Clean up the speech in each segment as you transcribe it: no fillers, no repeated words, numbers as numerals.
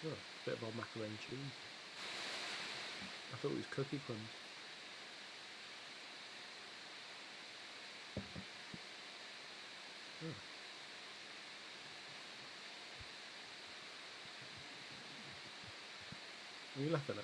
Oh, bit of old macaroni cheese. I thought it was cookie crumbs. Oh. Are you laughing at?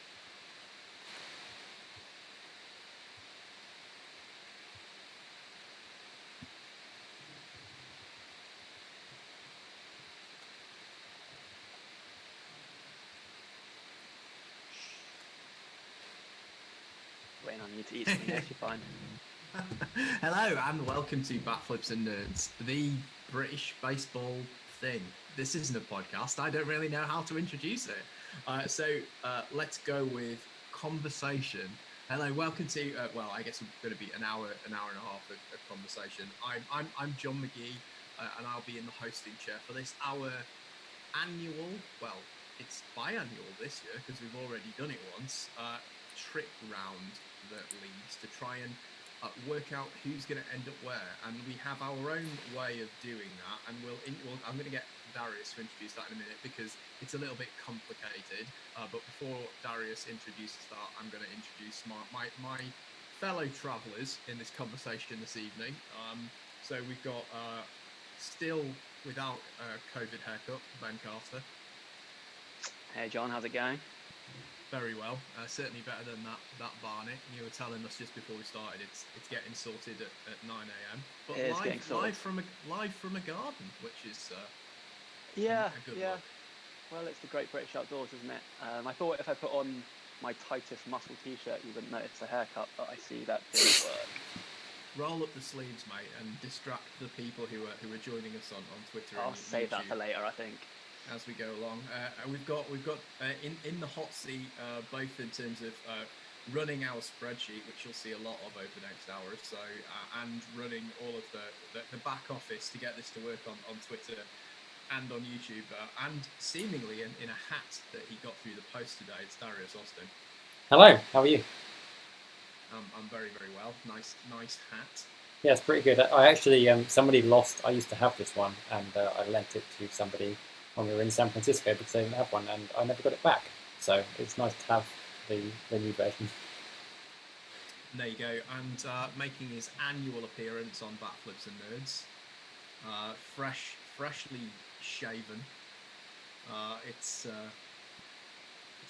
Waiting on you to eat something else, you're fine. Hello and welcome to Backflips and Nerds, the British baseball thing. This isn't a podcast. I don't really know how to introduce it. So let's go with conversation. Hello, welcome to. I guess it's going to be an hour and a half of conversation. I'm John McGee, and I'll be in the hosting chair for this our annual. Well, it's biannual this year because we've already done it once. Trip round the leagues to try and work out who's going to end up where, and we have our own way of doing that. And I'm going to get Darius to introduce that in a minute because it's a little bit complicated. But before Darius introduces that, I'm going to introduce my fellow travellers in this conversation this evening. So we've got still without COVID haircut, Ben Carter. Hey John, how's it going? Very well, certainly better than that Barney. You were telling us just before we started, it's getting sorted at 9 a.m. But live from a garden, which is a good look. Well, it's the great British outdoors, isn't it? I thought if I put on my tightest muscle t-shirt, you wouldn't notice the haircut, but I see that didn't work. Roll up the sleeves, mate, and distract the people who are joining us on Twitter. I'll save that for later, I think. As we go along, we've got in the hot seat, both in terms of running our spreadsheet, which you'll see a lot of over the next hour or so, and running all of the back office to get this to work on Twitter and on YouTube, and seemingly in a hat that he got through the post today. It's Darius Austin. Hello, how are you? I'm very, very well. Nice hat. Yeah, it's pretty good. I actually somebody lost. I used to have this one, and I lent it to somebody when we were in San Francisco because they didn't have one, and I never got it back. So it's nice to have the new version. There you go. And making his annual appearance on Backflips and Nerds, freshly shaven. It's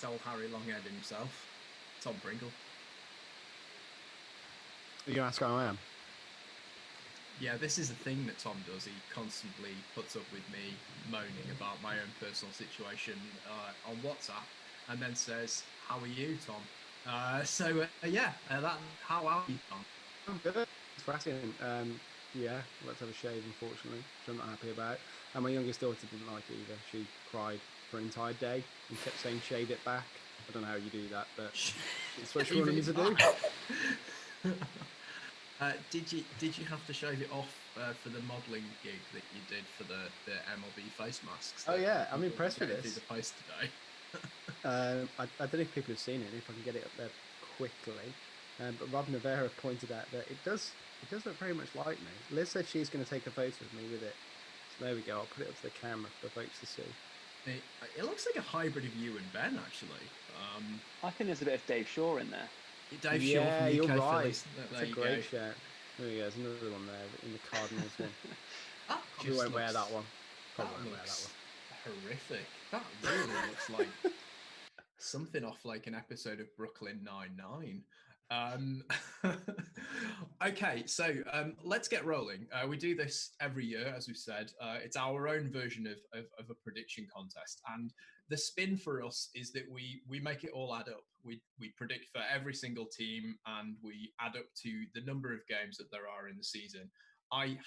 old Harry Longhead himself, Tom Pringle. Are you gonna ask how I am? Yeah, this is the thing that Tom does. He constantly puts up with me moaning about my own personal situation on WhatsApp, and then says, "How are you, Tom?" How are you, Tom? I'm good. Thanks for asking. Yeah, let's have a shave, unfortunately, which I'm not happy about. And my youngest daughter didn't like it either. She cried for an entire day and kept saying, "Shave it back." I don't know how you do that, but it's what she wanted me to do. Did you have to shave it off for the modelling gig that you did for the MLB face masks? Oh yeah, I'm impressed with this. Through the post today. I don't know if people have seen it, if I can get it up there quickly. But Rob Navarra pointed out that it does look very much like me. Liz said she's going to take a photo of me with it. So there we go. I'll put it up to the camera for folks to see. It looks like a hybrid of you and Ben, actually. I think there's a bit of Dave Shaw in there. Dave Shaw from the you're UK right. Phillies. That's a great shout. There we go. There's another one there in the Cardinals one. Probably won't wear that one. Probably won't wear that one. Horrific. That really looks like something off like an episode of Brooklyn Nine-Nine. Okay, so let's get rolling. We do this every year, as we've said. It's our own version of a prediction contest, and the spin for us is that we make it all add up. We predict for every single team, and we add up to the number of games that there are in the season. I've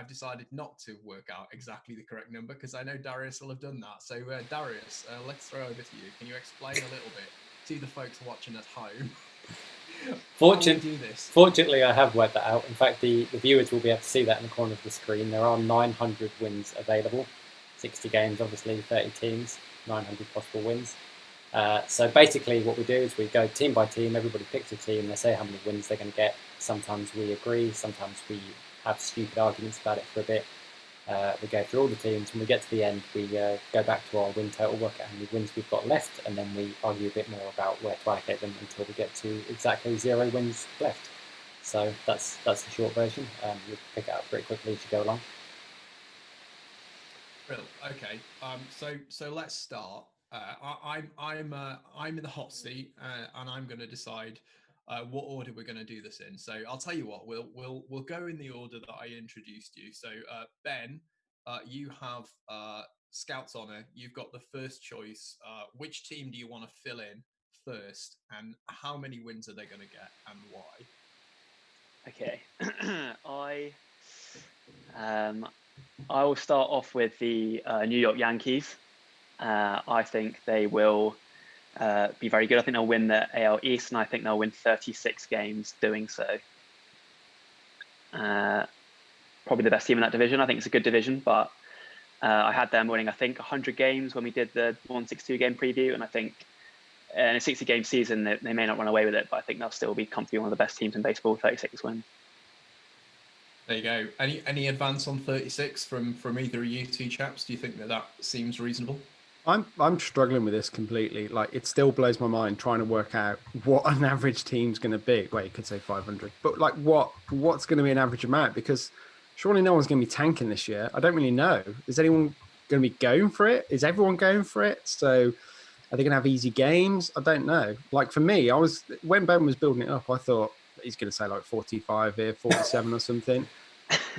decided not to work out exactly the correct number because I know Darius will have done that. So Darius, let's throw over to you. Can you explain a little bit to the folks watching at home? Fortunately, I have worked that out. In fact, the viewers will be able to see that in the corner of the screen. There are 900 wins available. 60 games, obviously, 30 teams, 900 possible wins. So basically what we do is we go team by team. Everybody picks a team. They say how many wins they're going to get. Sometimes we agree. Sometimes we have stupid arguments about it for a bit. We go through all the teams. When we get to the end, we go back to our win total, work out how many wins we've got left, and then we argue a bit more about where to allocate them until we get to exactly 0 wins left. So that's the short version. You'll pick it up pretty quickly as you go along. Brilliant. Okay. So let's start. I'm in the hot seat, and I'm going to decide what order we're going to do this in. So I'll tell you what. We'll go in the order that I introduced you. So Ben, you have Scouts Honor. You've got the first choice. Which team do you want to fill in first, and how many wins are they going to get, and why? Okay, I will start off with the New York Yankees. I think they will be very good. I think they'll win the AL East, and I think they'll win 36 games doing so. Probably the best team in that division. I think it's a good division, but I had them winning, I think, 100 games when we did the 162 game preview, and I think in a 60-game season, they may not run away with it, but I think they'll still be comfortably one of the best teams in baseball, 36 wins. There you go. Any advance on 36 from either of you two chaps? Do you think that seems reasonable? I'm struggling with this completely. Like, it still blows my mind trying to work out what an average team's going to be. Well, you could say 500, but like what's going to be an average amount? Because surely no one's going to be tanking this year. I don't really know. Is anyone going to be going for it? Is everyone going for it? So are they going to have easy games? I don't know. Like, for me, when Ben was building it up, I thought he's going to say like 45 here, 47 or something.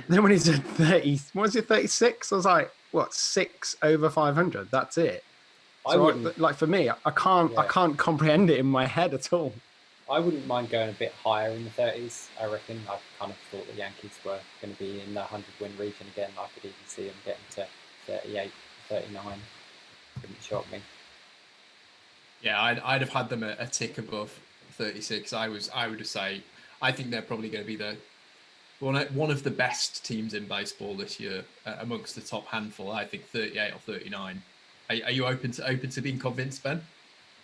Then when he said 30, what was it, 36? I was like, what, 6 over 500? That's it. Like, for me, I can't comprehend it in my head at all. I wouldn't mind going a bit higher in the 30s. I reckon. I kind of thought the Yankees were going to be in the 100-win region again. I could even see them getting to 38, 39. Wouldn't shock me. Yeah, I'd have had them a tick above 36. I would say I think they're probably going to be one of the best teams in baseball this year, amongst the top handful. I think 38 or 39. Are you open to being convinced, Ben?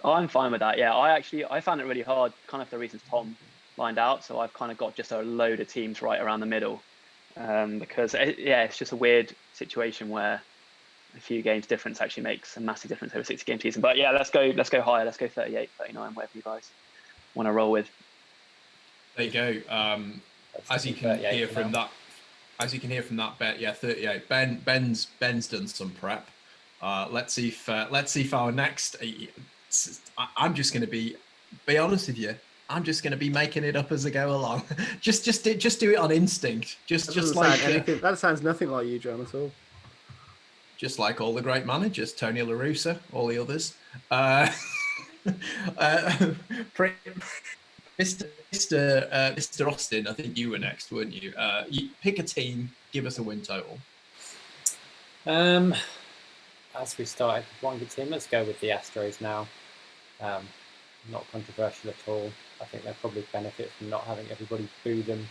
Oh, I'm fine with that. Yeah, I found it really hard, kind of for the reasons Tom lined out. So I've kind of got just a load of teams right around the middle, because it's just a weird situation where a few games difference actually makes a massive difference over a 60-game season. But yeah, let's go higher. Let's go 38, 39, whatever you guys want to roll with. There you go. As you can hear from that bet, yeah, 38. Ben's done some prep. Let's see if our next. I'm just going to be honest with you. I'm just going to be making it up as I go along. just do it on instinct. That sounds nothing like you, John, at all. Just like all the great managers, Tony La Russa, all the others. Mr. Austin, I think you were next, weren't you? You pick a team, give us a win total. As we started with one good team, let's go with the Astros now. Not controversial at all. I think they'll probably benefit from not having everybody boo them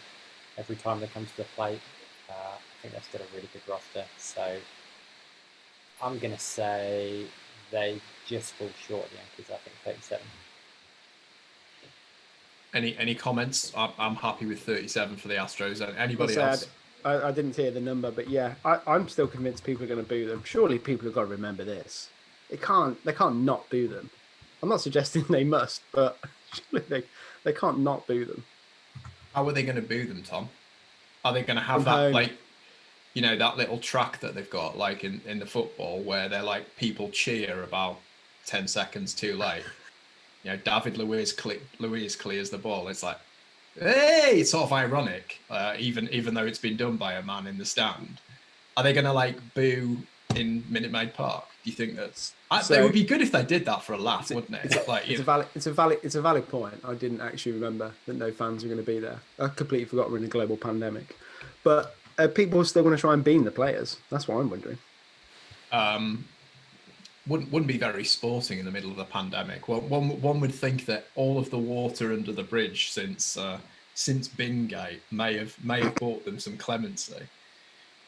every time they come to the plate. I think they're still a really good roster. So I'm going to say they just fall short of the Yankees. I think 37. Any comments? I'm happy with 37 for the Astros. Anybody else? I didn't hear the number, but yeah, I'm still convinced people are going to boo them. Surely people have got to remember this. They can't not boo them. I'm not suggesting they must, but surely they can't not boo them. How are they going to boo them, Tom? Are they going to have that, like, you know, that little track that they've got, like in the football, where they're like, people cheer about 10 seconds too late? You know, David Luiz clears the ball. It's like, hey, it's sort of ironic, even though it's been done by a man in the stand. Are they going to like boo in Minute Maid Park? Do you think that's? It would be good if they did that for a laugh, wouldn't it? It's a valid point. I didn't actually remember that no fans were going to be there. I completely forgot we're in a global pandemic, but people still want to try and beam the players. That's what I'm wondering. Wouldn't be very sporting in the middle of the pandemic. Well, one would think that all of the water under the bridge since Bingate may have bought them some clemency.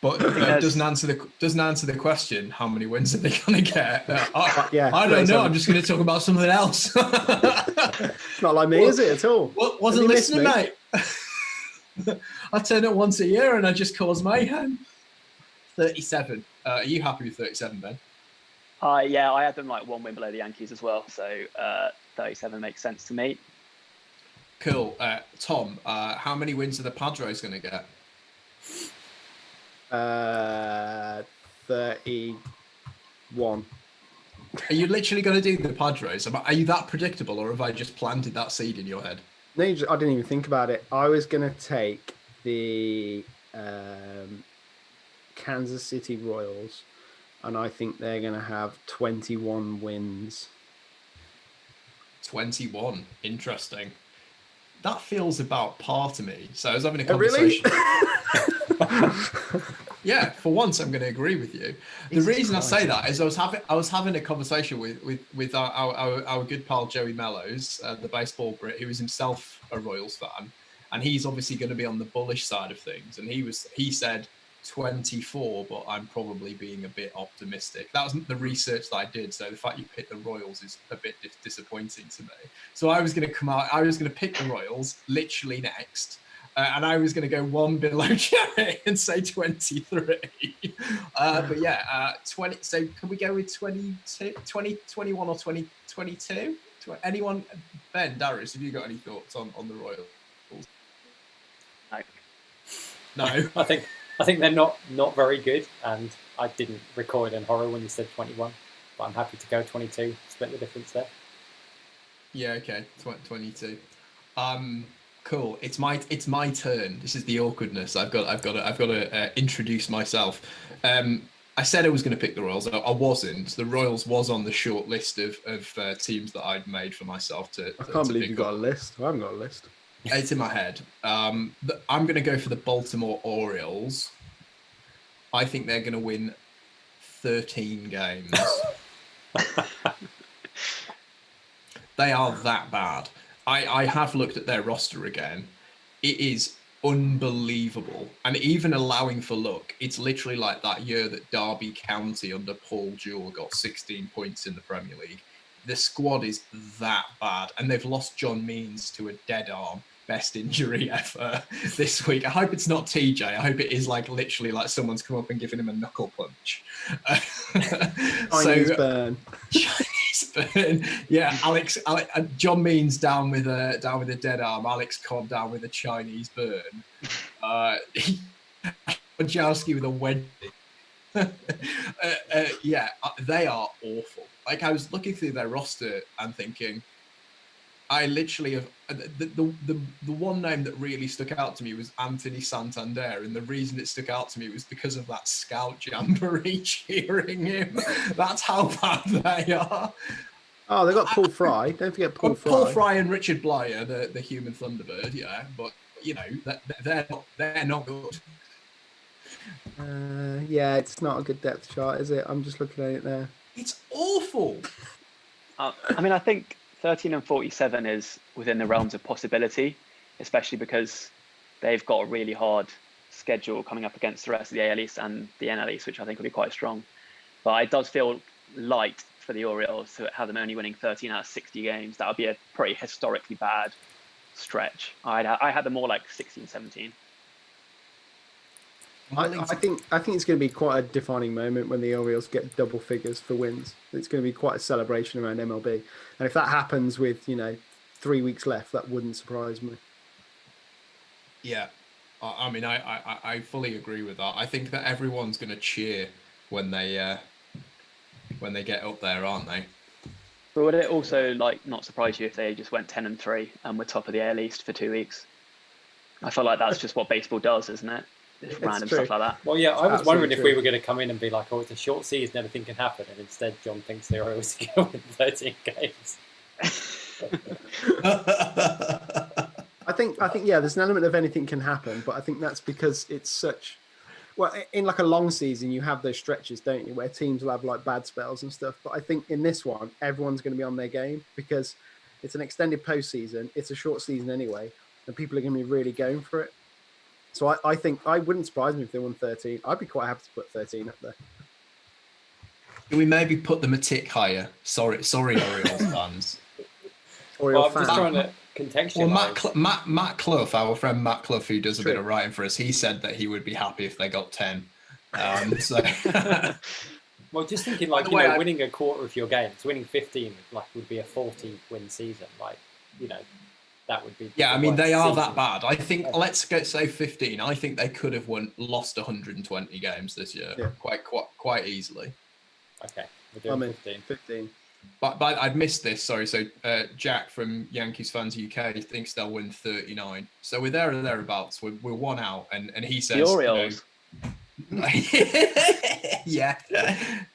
But doesn't answer the question. How many wins are they going to get? I don't know. I'm just going to talk about something else. It's not like me, is it at all? Wasn't listening, mate. I turn up once a year and I just cause mayhem. 37. Are you happy with 37, Ben? Yeah, I had them like 1 win below the Yankees as well. So 37 makes sense to me. Cool. Tom, how many wins are the Padres going to get? 31. Are you literally going to do the Padres? Are you that predictable, or have I just planted that seed in your head? No, I didn't even think about it. I was going to take the Kansas City Royals, and I think they're going to have 21 wins. 21. Interesting. That feels about par to me. So I was having a conversation. Really? Yeah, for once I'm going to agree with you. The reason I say that is I was having a conversation with our good pal Joey Mellows, the baseball Brit, who is himself a Royals fan, and he's obviously going to be on the bullish side of things. And he said 24, but I'm probably being a bit optimistic. That wasn't the research that I did, so the fact you picked the Royals is a bit disappointing to me. So I was going to come out, I was going to pick the Royals literally next, and I was going to go one below Jerry and say 23. But yeah, 20. So can we go with 22, 20, 21 or 20, 22? Anyone? Ben, Darius, have you got any thoughts on the Royals? No. I think they're not very good, and I didn't recoil in horror when you said 21, but I'm happy to go 22. Split the difference there. Yeah. Okay. 22. Cool. It's my turn. This is the awkwardness. I've got to introduce myself. I said I was going to pick the Royals. I wasn't. The Royals was on the short list of teams that I'd made for myself to. I can't believe you got a list. I haven't got a list. It's in my head. I'm going to go for the Baltimore Orioles. I think they're going to win 13 games. They are that bad. I have looked at their roster again. It is unbelievable. And even allowing for luck, it's literally like that year that Derby County under Paul Jewell got 16 points in the Premier League. The squad is that bad. And they've lost John Means to a dead arm. Best injury ever this week. I hope it's not TJ. I hope it is like literally like someone's come up and given him a knuckle punch. Chinese burn. Chinese burn. Yeah, Alex John Means down with a dead arm. Alex Cobb down with a Chinese burn. Wojciechowski with a wedgie. Yeah, they are awful. Like I was looking through their roster and thinking, I literally have the one name that really stuck out to me was Anthony Santander, and the reason it stuck out to me was because of that scout jamboree cheering him. That's how bad they are. Oh, they got Paul Fry. Don't forget Paul Fry. Paul Fry and Richard Blyer, the human Thunderbird. Yeah, but you know they're not good. Yeah, it's not a good depth chart, is it? I'm just looking at it there. It's awful. I mean, I think 13 and 47 is within the realms of possibility, especially because they've got a really hard schedule coming up against the rest of the AL East and the NL East, which I think will be quite strong. But it does feel light for the Orioles to have them only winning 13 out of 60 games. That would be a pretty historically bad stretch. I had them more like 16, 17. I think it's going to be quite a defining moment when the Orioles get double figures for wins. It's going to be quite a celebration around MLB, and if that happens with 3 weeks left, that wouldn't surprise me. Yeah, I mean, I fully agree with that. I think that everyone's going to cheer when they get up there, aren't they? But would it also not surprise you if they just went 10-3 and were top of the AL East for 2 weeks? I feel like that's just what baseball does, isn't it? Just random stuff like that. Well, yeah, I was wondering if we were going to come in and be like, oh, it's a short season, anything can happen. And instead, John thinks the Orioles are going to win 13 games. I think, yeah, there's an element of anything can happen, but I think that's because it's such... Well, in like a long season, you have those stretches, don't you, where teams will have like bad spells and stuff. But I think in this one, everyone's going to be on their game because it's an extended postseason. It's a short season anyway, and people are going to be really going for it. So I think I wouldn't surprise me if they won 13. I'd be quite happy to put 13 up there. Can we maybe put them a tick higher? Sorry, Orioles fans. I'm just trying to contextualize. Well, Matt Clough, our friend Matt Clough, who does a bit of writing for us, he said that he would be happy if they got 10. So Well, just thinking like, By the way, winning a quarter of your games, winning 15 would be a 40-win season. Like, that would be. yeah, I the mean, worst they are season that bad. I think ever. let's say 15. I think they could have lost 120 games this year, quite easily. Okay, we're doing 15. 15. But I'd missed this. Sorry. So Jack from Yankees Fans UK thinks they'll win 39. So we're there or thereabouts. We're one out, and he says The Orioles. Yeah.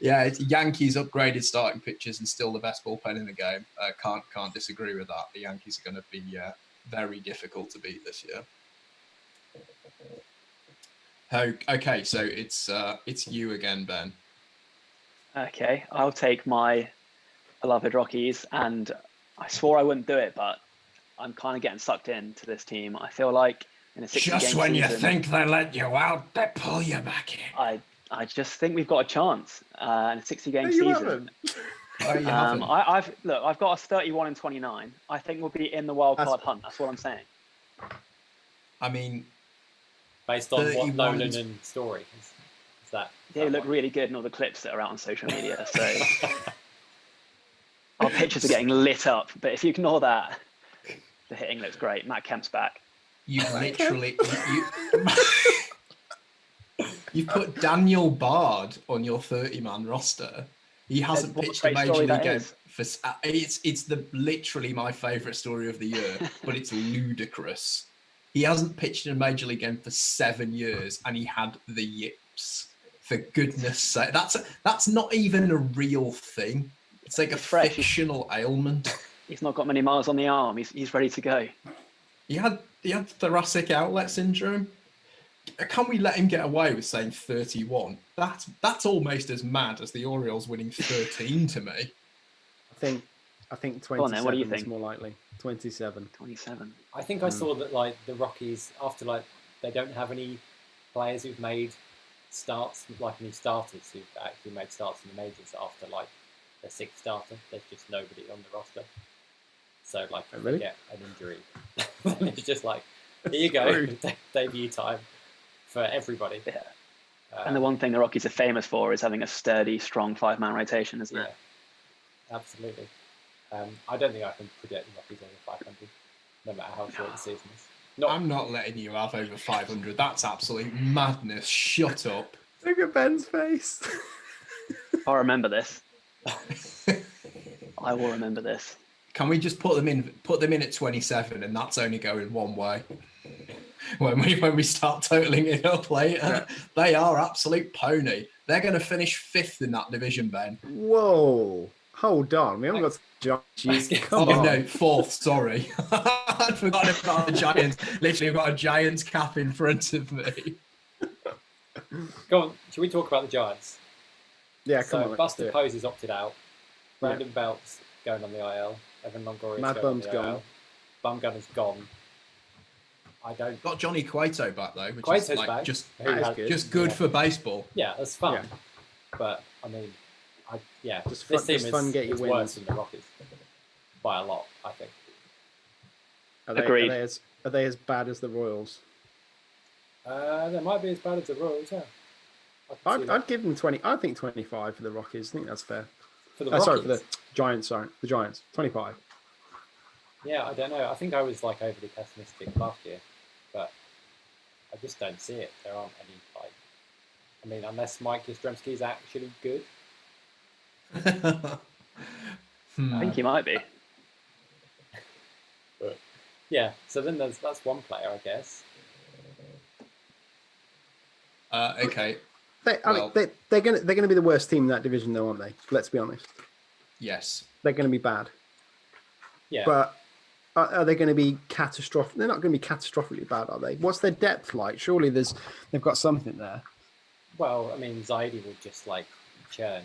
It's Yankees upgraded starting pitchers and still the best bullpen in the game. Can't disagree with that. The Yankees are going to be very difficult to beat this year. Okay, so it's you again, Ben. Okay, I'll take my beloved Rockies, and I swore I wouldn't do it, but I'm kind of getting sucked into this team. I feel like in a 60-game Just when season, you think they let you out, they pull you back in. I just think we've got a chance in a 60-game No, season. you haven't. Oh, you haven't. I've got us 31-29. I think we'll be in the wild card hunt. That's what I'm saying. I mean, Based on what 31 Nolan and Story is that? They look really good in all the clips that are out on social media. So our pitchers are getting lit up. But if you ignore that, the hitting looks great. Matt Kemp's back. you literally you put Daniel Bard on your 30-man roster. He hasn't What a pitched a great major story league that game is. for. It's literally my favourite story of the year, but it's ludicrous. He hasn't pitched in a major league game for 7 years, and he had the yips. For goodness sake, that's not even a real thing. It's like a fictional ailment. He's not got many miles on the arm. He's ready to go. He had thoracic outlet syndrome. Can we let him get away with saying 31? That's almost as mad as the Orioles winning 13 to me. I think 27 on then, what do you is think? more likely. 27. 27. I think I saw that like the Rockies, after like they don't have any players who've made starts, like any starters who've actually made starts in the majors after like their 6th starter. There's just nobody on the roster. So like if they get an injury, then it's just like, here you go, debut time for everybody. Yeah. And the one thing the Rockies are famous for is having a sturdy, strong 5-man rotation, isn't it? Absolutely. I don't think I can predict the Rockies over 500, no matter how short the season is. I'm not letting you have over 500. That's absolute madness. Shut up. Look at Ben's face. I remember this. I will remember this. Can we just put them in at 27, and that's only going one way? When we start totaling it up later, they are absolute pony. They're going to finish 5th in that division, Ben. Whoa. Hold on. We haven't got Giants. Come on. No, 4th, sorry. I'd forgotten about the Giants. Literally, I've got a Giants cap in front of me. Go on, should we talk about the Giants? Yeah, come on. Buster Posey's opted out. Brandon Belt's going on the IL. Evan Longoria's Mad going Bum's on the gone. IL. Bumgunner's gone. Got Johnny Cueto back though, which Cueto's is like back. just good for baseball. Yeah, that's fun. Yeah. But I mean, Just this team just fun, get your is wins. worse than the Rockies by a lot, I think. Agreed. Are they as bad as the Royals? They might be as bad as the Royals. Yeah, I'd give them 20. I think 25 for the Rockies. I think that's fair. for the Rockies. Sorry, for the Giants. Sorry, the Giants. 25. Yeah, I don't know. I think I was like overly pessimistic last year, but I just don't see it. There aren't any like. I mean, unless Mike Yastrzemski's actually good. I think he might be. But yeah, so then that's one player, I guess. Okay. They're gonna be the worst team in that division, though, aren't they? Let's be honest. Yes. They're going to be bad. Yeah. But are they going to be catastrophic? They're not going to be catastrophically bad, are they? What's their depth like? Surely they've got something there. Well, I mean, Zaidi will just like churn.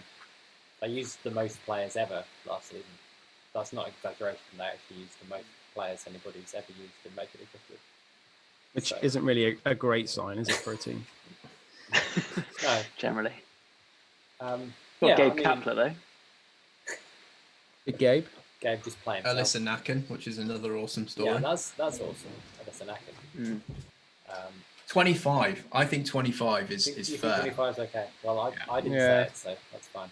They used the most players ever last season. That's not exaggeration. They actually used the most players anybody's ever used in Major League Rugby. Which isn't really a great sign, is it, for a team? No. Generally. Yeah, Gabe Kapler, though. Big Gabe? Gabe just playing. Alyssa Nacken, which is another awesome story. Yeah, that's awesome. Alyssa Nacken. 25. I think 25 is You fair. think 25 is okay? Well, I didn't Yeah. say it, so that's fine.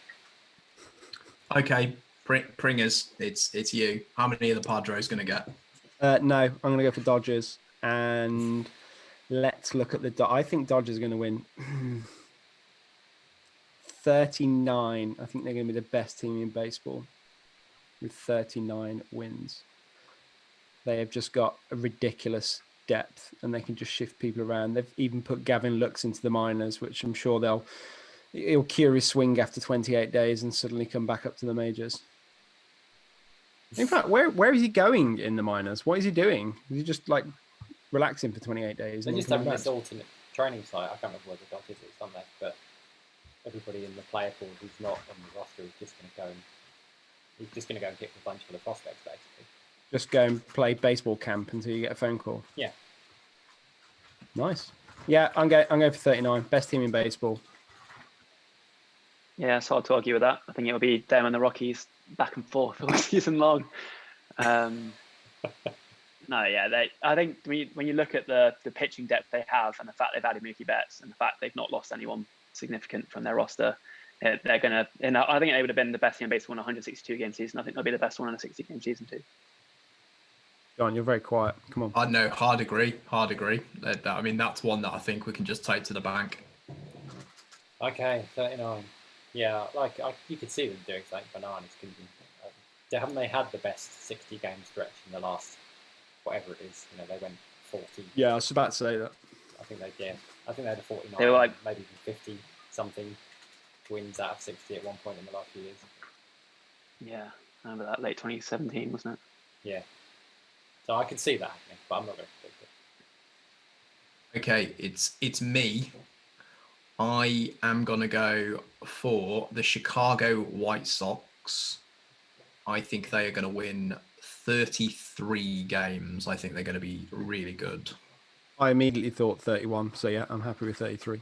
Okay, Pringers, it's you. How many of the Padres going to get? No, I'm going to go for Dodgers. And let's look at I think Dodgers are going to win 39. I think they're going to be the best team in baseball with 39 wins. They have just got a ridiculous depth and they can just shift people around. They've even put Gavin Lux into the minors, which I'm sure he'll cure his swing after 28 days and suddenly come back up to the majors. In fact, where is he going in the minors? What is he doing? Is he just like relaxing for 28 days? They're and just then having coming this back? alternate training site. I can't remember where the Dodgers is on there, but everybody in the player pool who's not on the roster is just going to go and kick the bunch for the prospects, basically. Just go and play baseball camp until you get a phone call. Yeah. Nice. Yeah, I'm going for 39. Best team in baseball. Yeah, it's hard to argue with that. I think it'll be them and the Rockies back and forth all season long. No, yeah, I think when you look at the pitching depth they have and the fact they've added Mookie Betts and the fact they've not lost anyone significant from their roster, they're going to. And I think they would have been the best team in baseball in a 162 game season. I think they'll be the best one in a 60 game season too. John, you're very quiet. Come on. I know, hard agree. I mean, that's one that I think we can just take to the bank. Okay, 39. Yeah, you could see them doing something bananas. Haven't they had the best 60 game stretch in the last, whatever it is? They went 40. Yeah, I was about to say that. I think they had a 49. They were like maybe 50 something wins out of 60 at one point in the last few years. Yeah, I remember that late 2017, wasn't it? Yeah. So I could see that happening, but I'm not going to predict it. Okay, it's me. I am going to go for the Chicago White Sox. I think they are going to win 33 games. I think they're going to be really good. I immediately thought 31. So yeah, I'm happy with 33.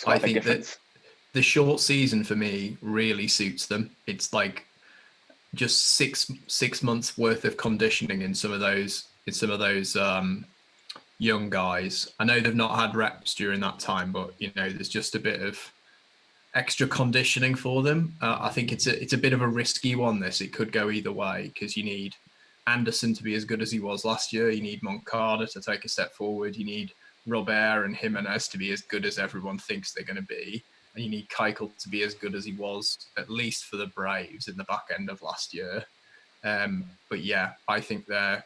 I think that the short season for me really suits them. It's like just six months worth of conditioning in some of those young guys. I know they've not had reps during that time, but there's just a bit of extra conditioning for them. I think it's a bit of a risky one. It could go either way because you need Anderson to be as good as he was last year. You need Moncada to take a step forward. You need Robert and Jimenez to be as good as everyone thinks they're going to be. And you need Keuchel to be as good as he was, at least for the Braves in the back end of last year. But yeah, I think they're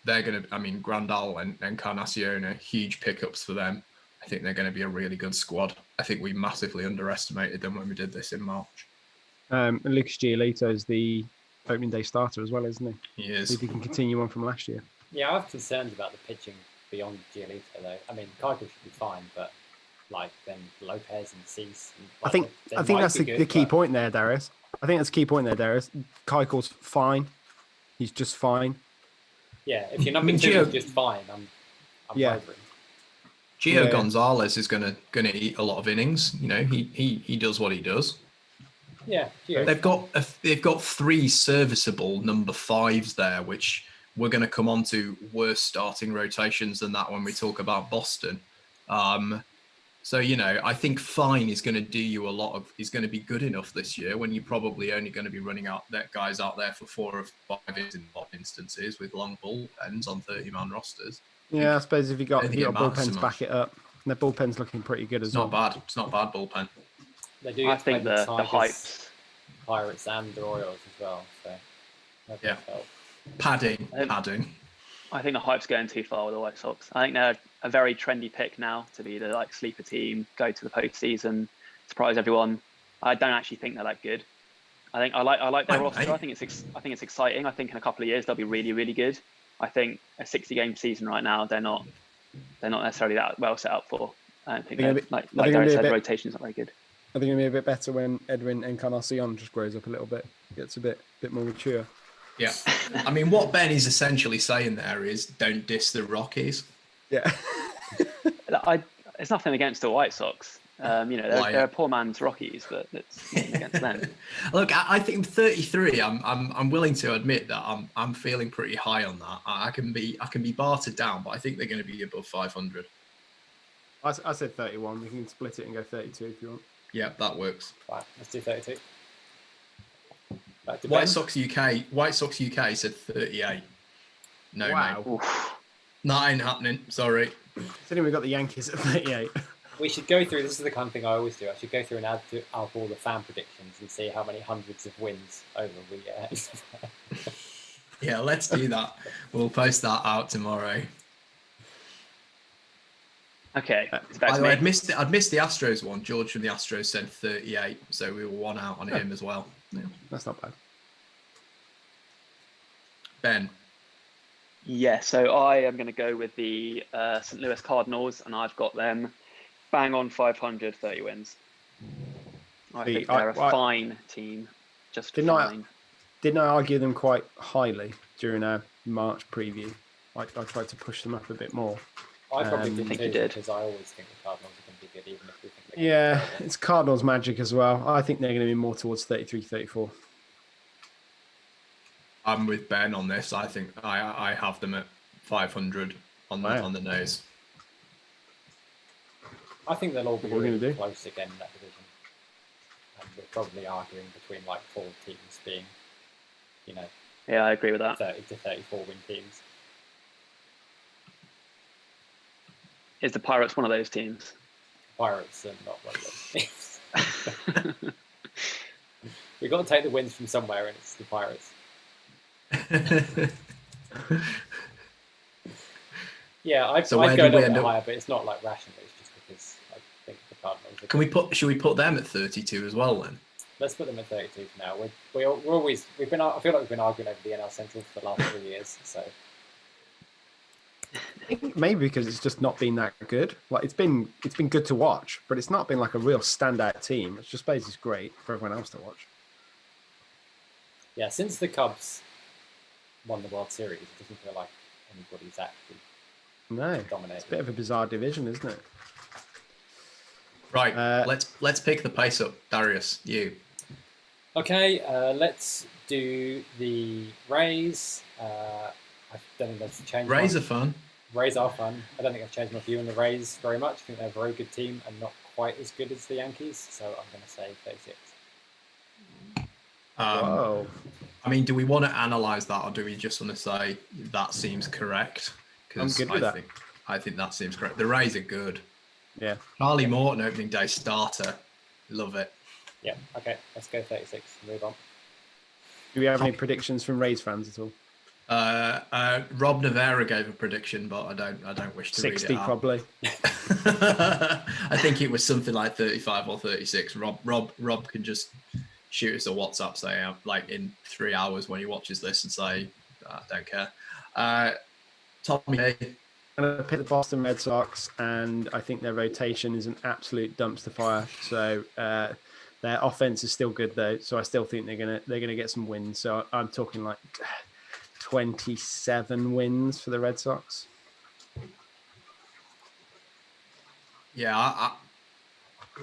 going to, Grandal and Encarnacion are huge pickups for them. I think they're going to be a really good squad. I think we massively underestimated them when we did this in March. And Lucas Giolito is the opening day starter as well, isn't he? He is. See if he can continue on from last year. Yeah, I have concerns about the pitching beyond Giolito, though. Keuchel should be fine, but then Lopez and Cease. I think that's the key point there, Darius. Keuchel's fine. He's just fine. Yeah, if your number two is just fine, I'm over it. Gio Gonzalez is gonna eat a lot of innings. He does what he does. Yeah, Gio. They've got three serviceable number fives there, which we're going to come on to worse starting rotations than that when we talk about Boston. So, I think fine is going to do you is going to be good enough this year when you're probably only going to be running out that guys out there for 4 or 5 innings in a lot of instances with long bullpens on 30-man rosters. Yeah, I suppose if you got bullpens so back it up, their bullpen's looking pretty good as well. It's not bad bullpen. They do. I think the hypes, Pirates and the Royals as well. So yeah, padding. I think the hype's going too far with the White Sox. I think they're a very trendy pick now to be the sleeper team, go to the postseason, surprise everyone. I don't actually think they're that good. I like their roster. I think it's exciting. I think in a couple of years they'll be really, really good. I think a 60-game season right now they're not necessarily that well set up for. I don't think like Darius said, rotation's not very good. I think it'll be a bit better when Edwin Encarnacion just grows up a little bit, gets a bit more mature. Yeah, what Ben is essentially saying there is don't diss the Rockies. Yeah. It's nothing against the White Sox. They're a poor man's Rockies, but it's nothing against them. Look, I think 33. I'm willing to admit that I'm feeling pretty high on that. I can be bartered down, but I think they're going to be above 500. I said 31. We can split it and go 32 if you want. Yeah, that works. Right, let's do 32. White Sox UK said 38. No, wow. mate. That ain't happening. Sorry. Considering we got the Yankees at 38. We should go through. This is the kind of thing I always do. I should go through and add up all the fan predictions and see how many hundreds of wins over we get. Yeah, let's do that. We'll post that out tomorrow. Okay. By the way, I'd missed the Astros one. George from the Astros said 38, so we were one out on him as well. Yeah. That's not bad. Ben. Yeah, so I am going to go with the St. Louis Cardinals, and I've got them bang on 500, 30 wins. I think they're a fine team, just fine. Didn't I argue them quite highly during our March preview? I tried to push them up a bit more. I probably think you did did. because I always think the Cardinals are going to be good, even if we think they're Yeah, it's Cardinals magic as well. I think they're going to be more towards 33, 34. I'm with Ben on this. I think I have them at 500 on the nose. I think they'll all be What are we really gonna do? close again in that division. And we're probably arguing between like 4 teams being, Yeah, I agree with that. 30 to 34 win teams. Is the Pirates one of those teams? Pirates are not one of those teams. We've got to take the wins from somewhere, and it's the Pirates. Yeah, I'd go a little bit higher, but it's not like rationally. It's just because I think the Cardinals. Should we put them at 32 as well then? Let's put them at 32 for now. I feel like we've been arguing over the NL Central for the last 3 years. So I think maybe because it's just not been that good. Like it's been good to watch, but it's not been like a real standout team. It's just basically great for everyone else to watch. yeah, since the Cubs won the World Series, it doesn't feel like anybody's actually dominating. It's a bit of a bizarre division, isn't it? Right, let's pick the pace up, Darius. You. Okay, let's do the Rays. I don't think that's changed. Rays are fun. Rays are fun. I don't think I've changed my view on the Rays very much. I think they're a very good team and not quite as good as the Yankees. So I'm going to say 36. Whoa. I mean, do we want to analyse that, or do we just want to say that seems correct? I'm good with that. I think that seems correct. The Rays are good. Yeah. Charlie Morton, opening day starter. Love it. Yeah, okay, let's go 36. Move on. Do we have any predictions from Rays fans at all? Rob Navarra gave a prediction, but I don't wish to 60 read it out. probably. I think it was something like 35 or 36. Rob can just shoot us a WhatsApp saying like in 3 hours when he watches this and say, I don't care. Tommy. I'm going to pick the Boston Red Sox, and I think their rotation is an absolute dumpster fire. So their offense is still good though, so I still think they're gonna get some wins. So I'm talking like 27 wins for the Red Sox. Yeah,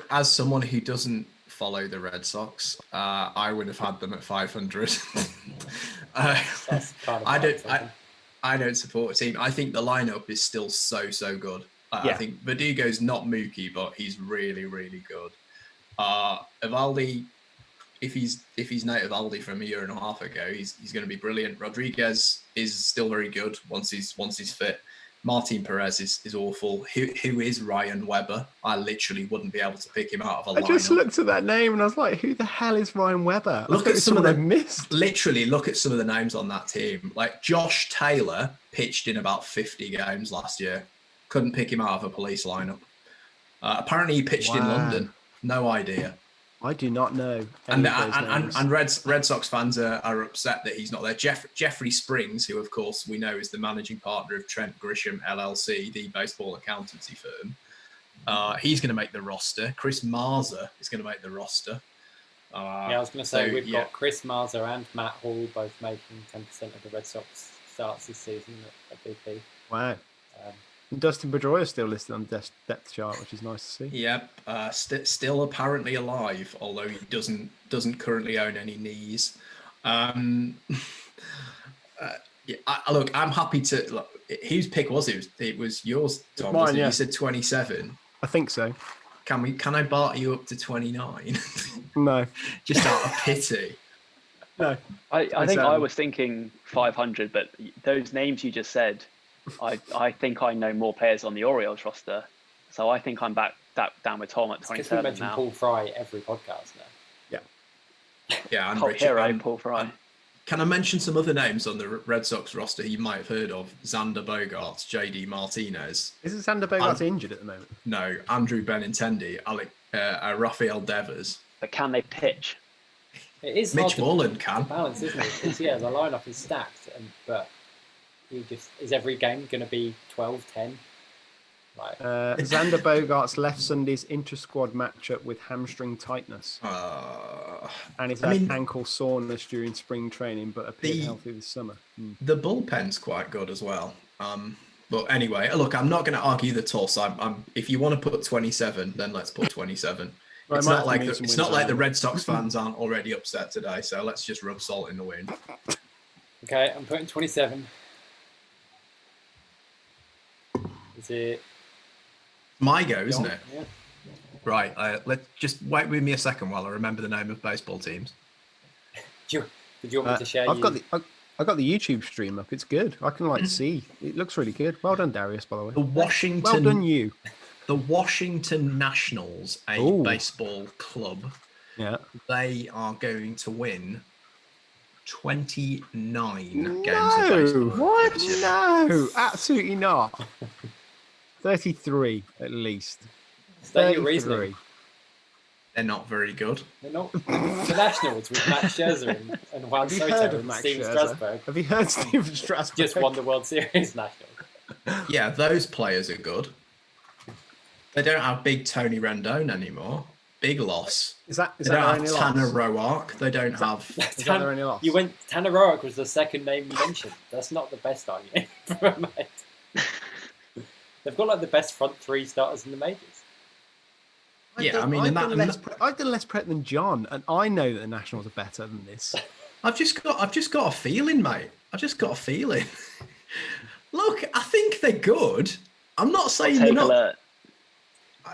as someone who doesn't follow the Red Sox, I would have had them at 500. That's kind of I don't support a team. I think the lineup is still so good. I think Verdugo's not Mookie, but he's really, really good. Evaldi, if he's native Evaldi from a year and a half ago, he's going to be brilliant. Rodriguez is still very good once he's fit. Martin Perez is awful. Who is Ryan Weber? I literally wouldn't be able to pick him out of a lineup. I just looked at that name and I was like, who the hell is Ryan Weber? Look at some of them missed. Literally, look at some of the names on that team. Like Josh Taylor pitched in about 50 games last year. Couldn't pick him out of a police lineup. Apparently, he pitched in London. No idea. I do not know. And Red Sox fans are upset that he's not there. Jeffrey Springs, who of course we know is the managing partner of Trent Grisham LLC, the baseball accountancy firm, he's going to make the roster. Chris Marzer is going to make the roster. I was going to say we've got Chris Marzer and Matt Hall both making 10% of the Red Sox starts this season at BP. Wow. And Dustin Pedroia is still listed on the depth chart, which is nice to see. Yep, still apparently alive, although he doesn't currently own any knees. Yeah, look, I'm happy to. Look, whose pick was it? It was yours, Tom. Mine, wasn't it? yeah. You said 27. I think so. Can I barter you up to 29? No. Just out of pity. No. I think 27. I was thinking 500, but those names you just said, I think I know more players on the Orioles roster. So I think I'm back down with Tom at Because we 27 mention now. Paul Fry every podcast now. Yeah, and Top Richard. hero, Paul Fry. Can I mention some other names on the Red Sox roster you might have heard of? Xander Bogaerts, JD Martinez. Isn't Sander Bogarts injured at the moment? No, Andrew Benintendi, Rafael Devers. But can they pitch? It is Mitch hard to Moreland can. balance, isn't it? Because the lineup is stacked, but is every game going to be 12-10? Like, Xander Bogarts left Sunday's inter-squad matchup with hamstring tightness. And he's had ankle soreness during spring training, but appeared healthy this summer. The bullpen's quite good as well. But anyway, look, I'm not going to argue the toss. If you want to put 27, then let's put 27. Well, It's I might not have to move some the wins around. Red Sox fans aren't already upset today, so let's just rub salt in the wound. okay, I'm putting 27. Is it My go, isn't John? it? Yeah. Right. Let's just wait with me a second while I remember the name of baseball teams. Did you want me to share? I've got the YouTube stream up. It's good. I can see. It looks really good. Well done, Darius. By the way. Well done, you. The Washington Nationals, a baseball club. Yeah. They are going to win 29 games of baseball. What? No, absolutely not. 33 at least. Is that your reasoning? They're not very good. They're not the Nationals with Max Scherzer and Juan Have you heard Soto of and Max Steven Scherzer? Strasburg. Have you heard Steven Strasburg? Just won the World Series Nationals. Yeah, those players are good. They don't have big Tony Rendon anymore. Big loss. Is that They don't their have only Tanner loss? Roark. They don't have. Is that their only loss? Tanner Roark was the second name you mentioned. That's not the best argument for a mate. They've got the best front three starters in the majors. I've done less prep than John, and I know that the Nationals are better than this. I've just got a feeling, mate. I've just got a feeling. Look, I think they're good. I'm not saying they're not. Alert.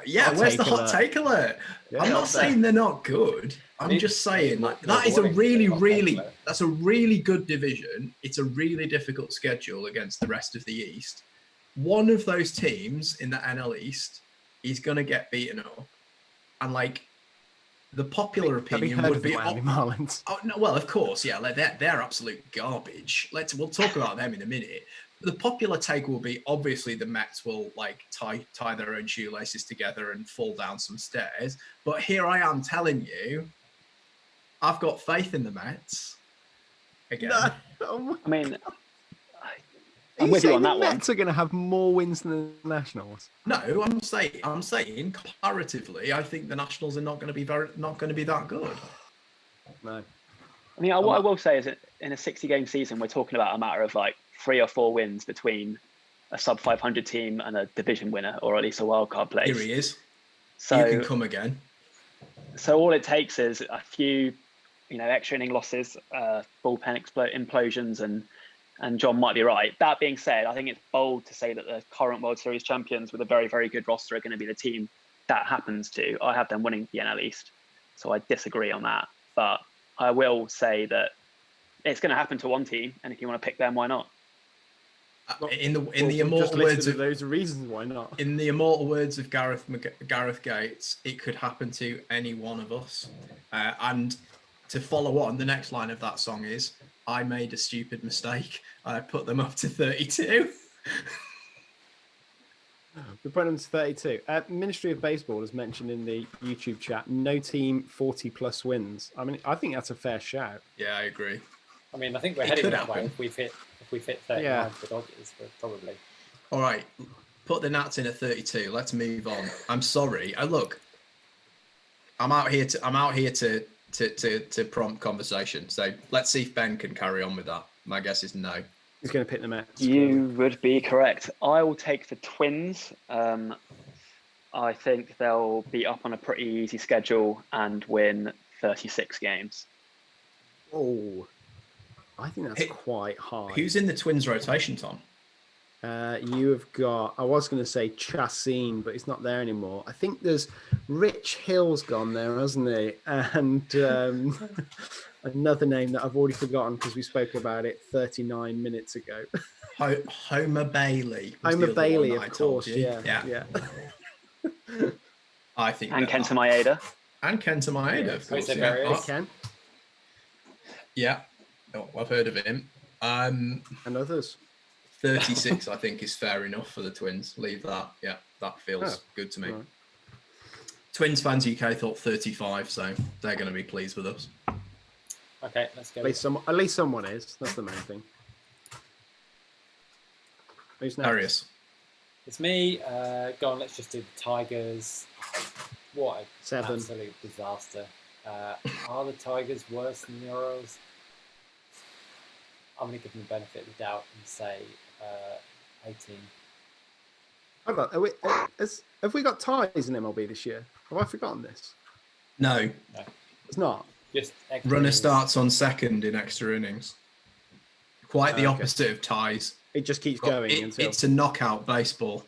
Yeah, Hot where's the take hot alert. take alert? Yeah, I'm not saying they're not good. I'm just saying that is a that's a really good division. It's a really difficult schedule against the rest of the East. One of those teams in the NL East is going to get beaten up, and the popular opinion would be Miami Marlins. Oh no! Well, of course, yeah. They're absolute garbage. We'll talk about them in a minute. The popular take will be obviously the Mets will tie their own shoelaces together and fall down some stairs. But here I am telling you, I've got faith in the Mets again. No. I mean, Are I'm you with you saying on the that one. Mets are going to have more wins than the Nationals? No, I'm saying comparatively, I think the Nationals are not going to be that good. No. I mean, what I will say is that in a 60-game season, we're talking about a matter of 3 or 4 wins between a sub 500 team and a division winner, or at least a wild card place. Here he is. So You can come again. So all it takes is a few, extra inning losses, bullpen implosions, and John might be right. That being said, I think it's bold to say that the current World Series champions with a very, very good roster are going to be the team that happens to. I have them winning the NL East, so I disagree on that. But I will say that it's going to happen to one team, and if you want to pick them, why not? In the immortal words of those reasons, why not? In the immortal words of Gareth Gates, it could happen to any one of us. And to follow on, the next line of that song is, I made a stupid mistake. I put them up to 32. We're putting them to 32. Ministry of Baseball has mentioned in the YouTube chat, no team 40-plus wins. I mean, I think that's a fair shout. Yeah, I agree. I mean, I think we're It heading could that way. happen. If we fit 39 for Dodgers, we're probably. All right, put the Nats in at 32. Let's move on. I'm sorry. Look, I'm out here to prompt conversation. So let's see if Ben can carry on with that. My guess is no. He's going to pick the Mets. You would be correct. I will take the Twins. I think they'll be up on a pretty easy schedule and win 36 games. Oh, I think that's quite high. Who's in the Twins rotation, Tom? You have got, I was going to say Chassin, but he's not there anymore. I think there's Rich Hill's gone there, hasn't he? And another name that I've already forgotten because we spoke about it 39 minutes ago. Homer Bailey. Homer Bailey, of course. Yeah. I think. And Kenta Maeda. And Kenta Maeda, of course. Yeah. Ken. Yeah. Oh, I've heard of him. And others. 36, I think, is fair enough for the Twins. Leave that. Yeah, that feels good to me. Right. Twins fans UK thought 35, so they're going to be pleased with us. Okay, let's go. At least someone is. That's the main thing. Who's next? Darius. It's me. Go on, let's just do the Tigers. What an 7. Absolute disaster. Are the Tigers worse than the Orioles? I'm going to give them the benefit of the doubt and say 18. Hold on. Have we got ties in MLB this year? Have I forgotten this? No. It's not. Just runner innings. Starts on second in extra innings. Quite the opposite of ties. It just keeps going until... It's a knockout baseball.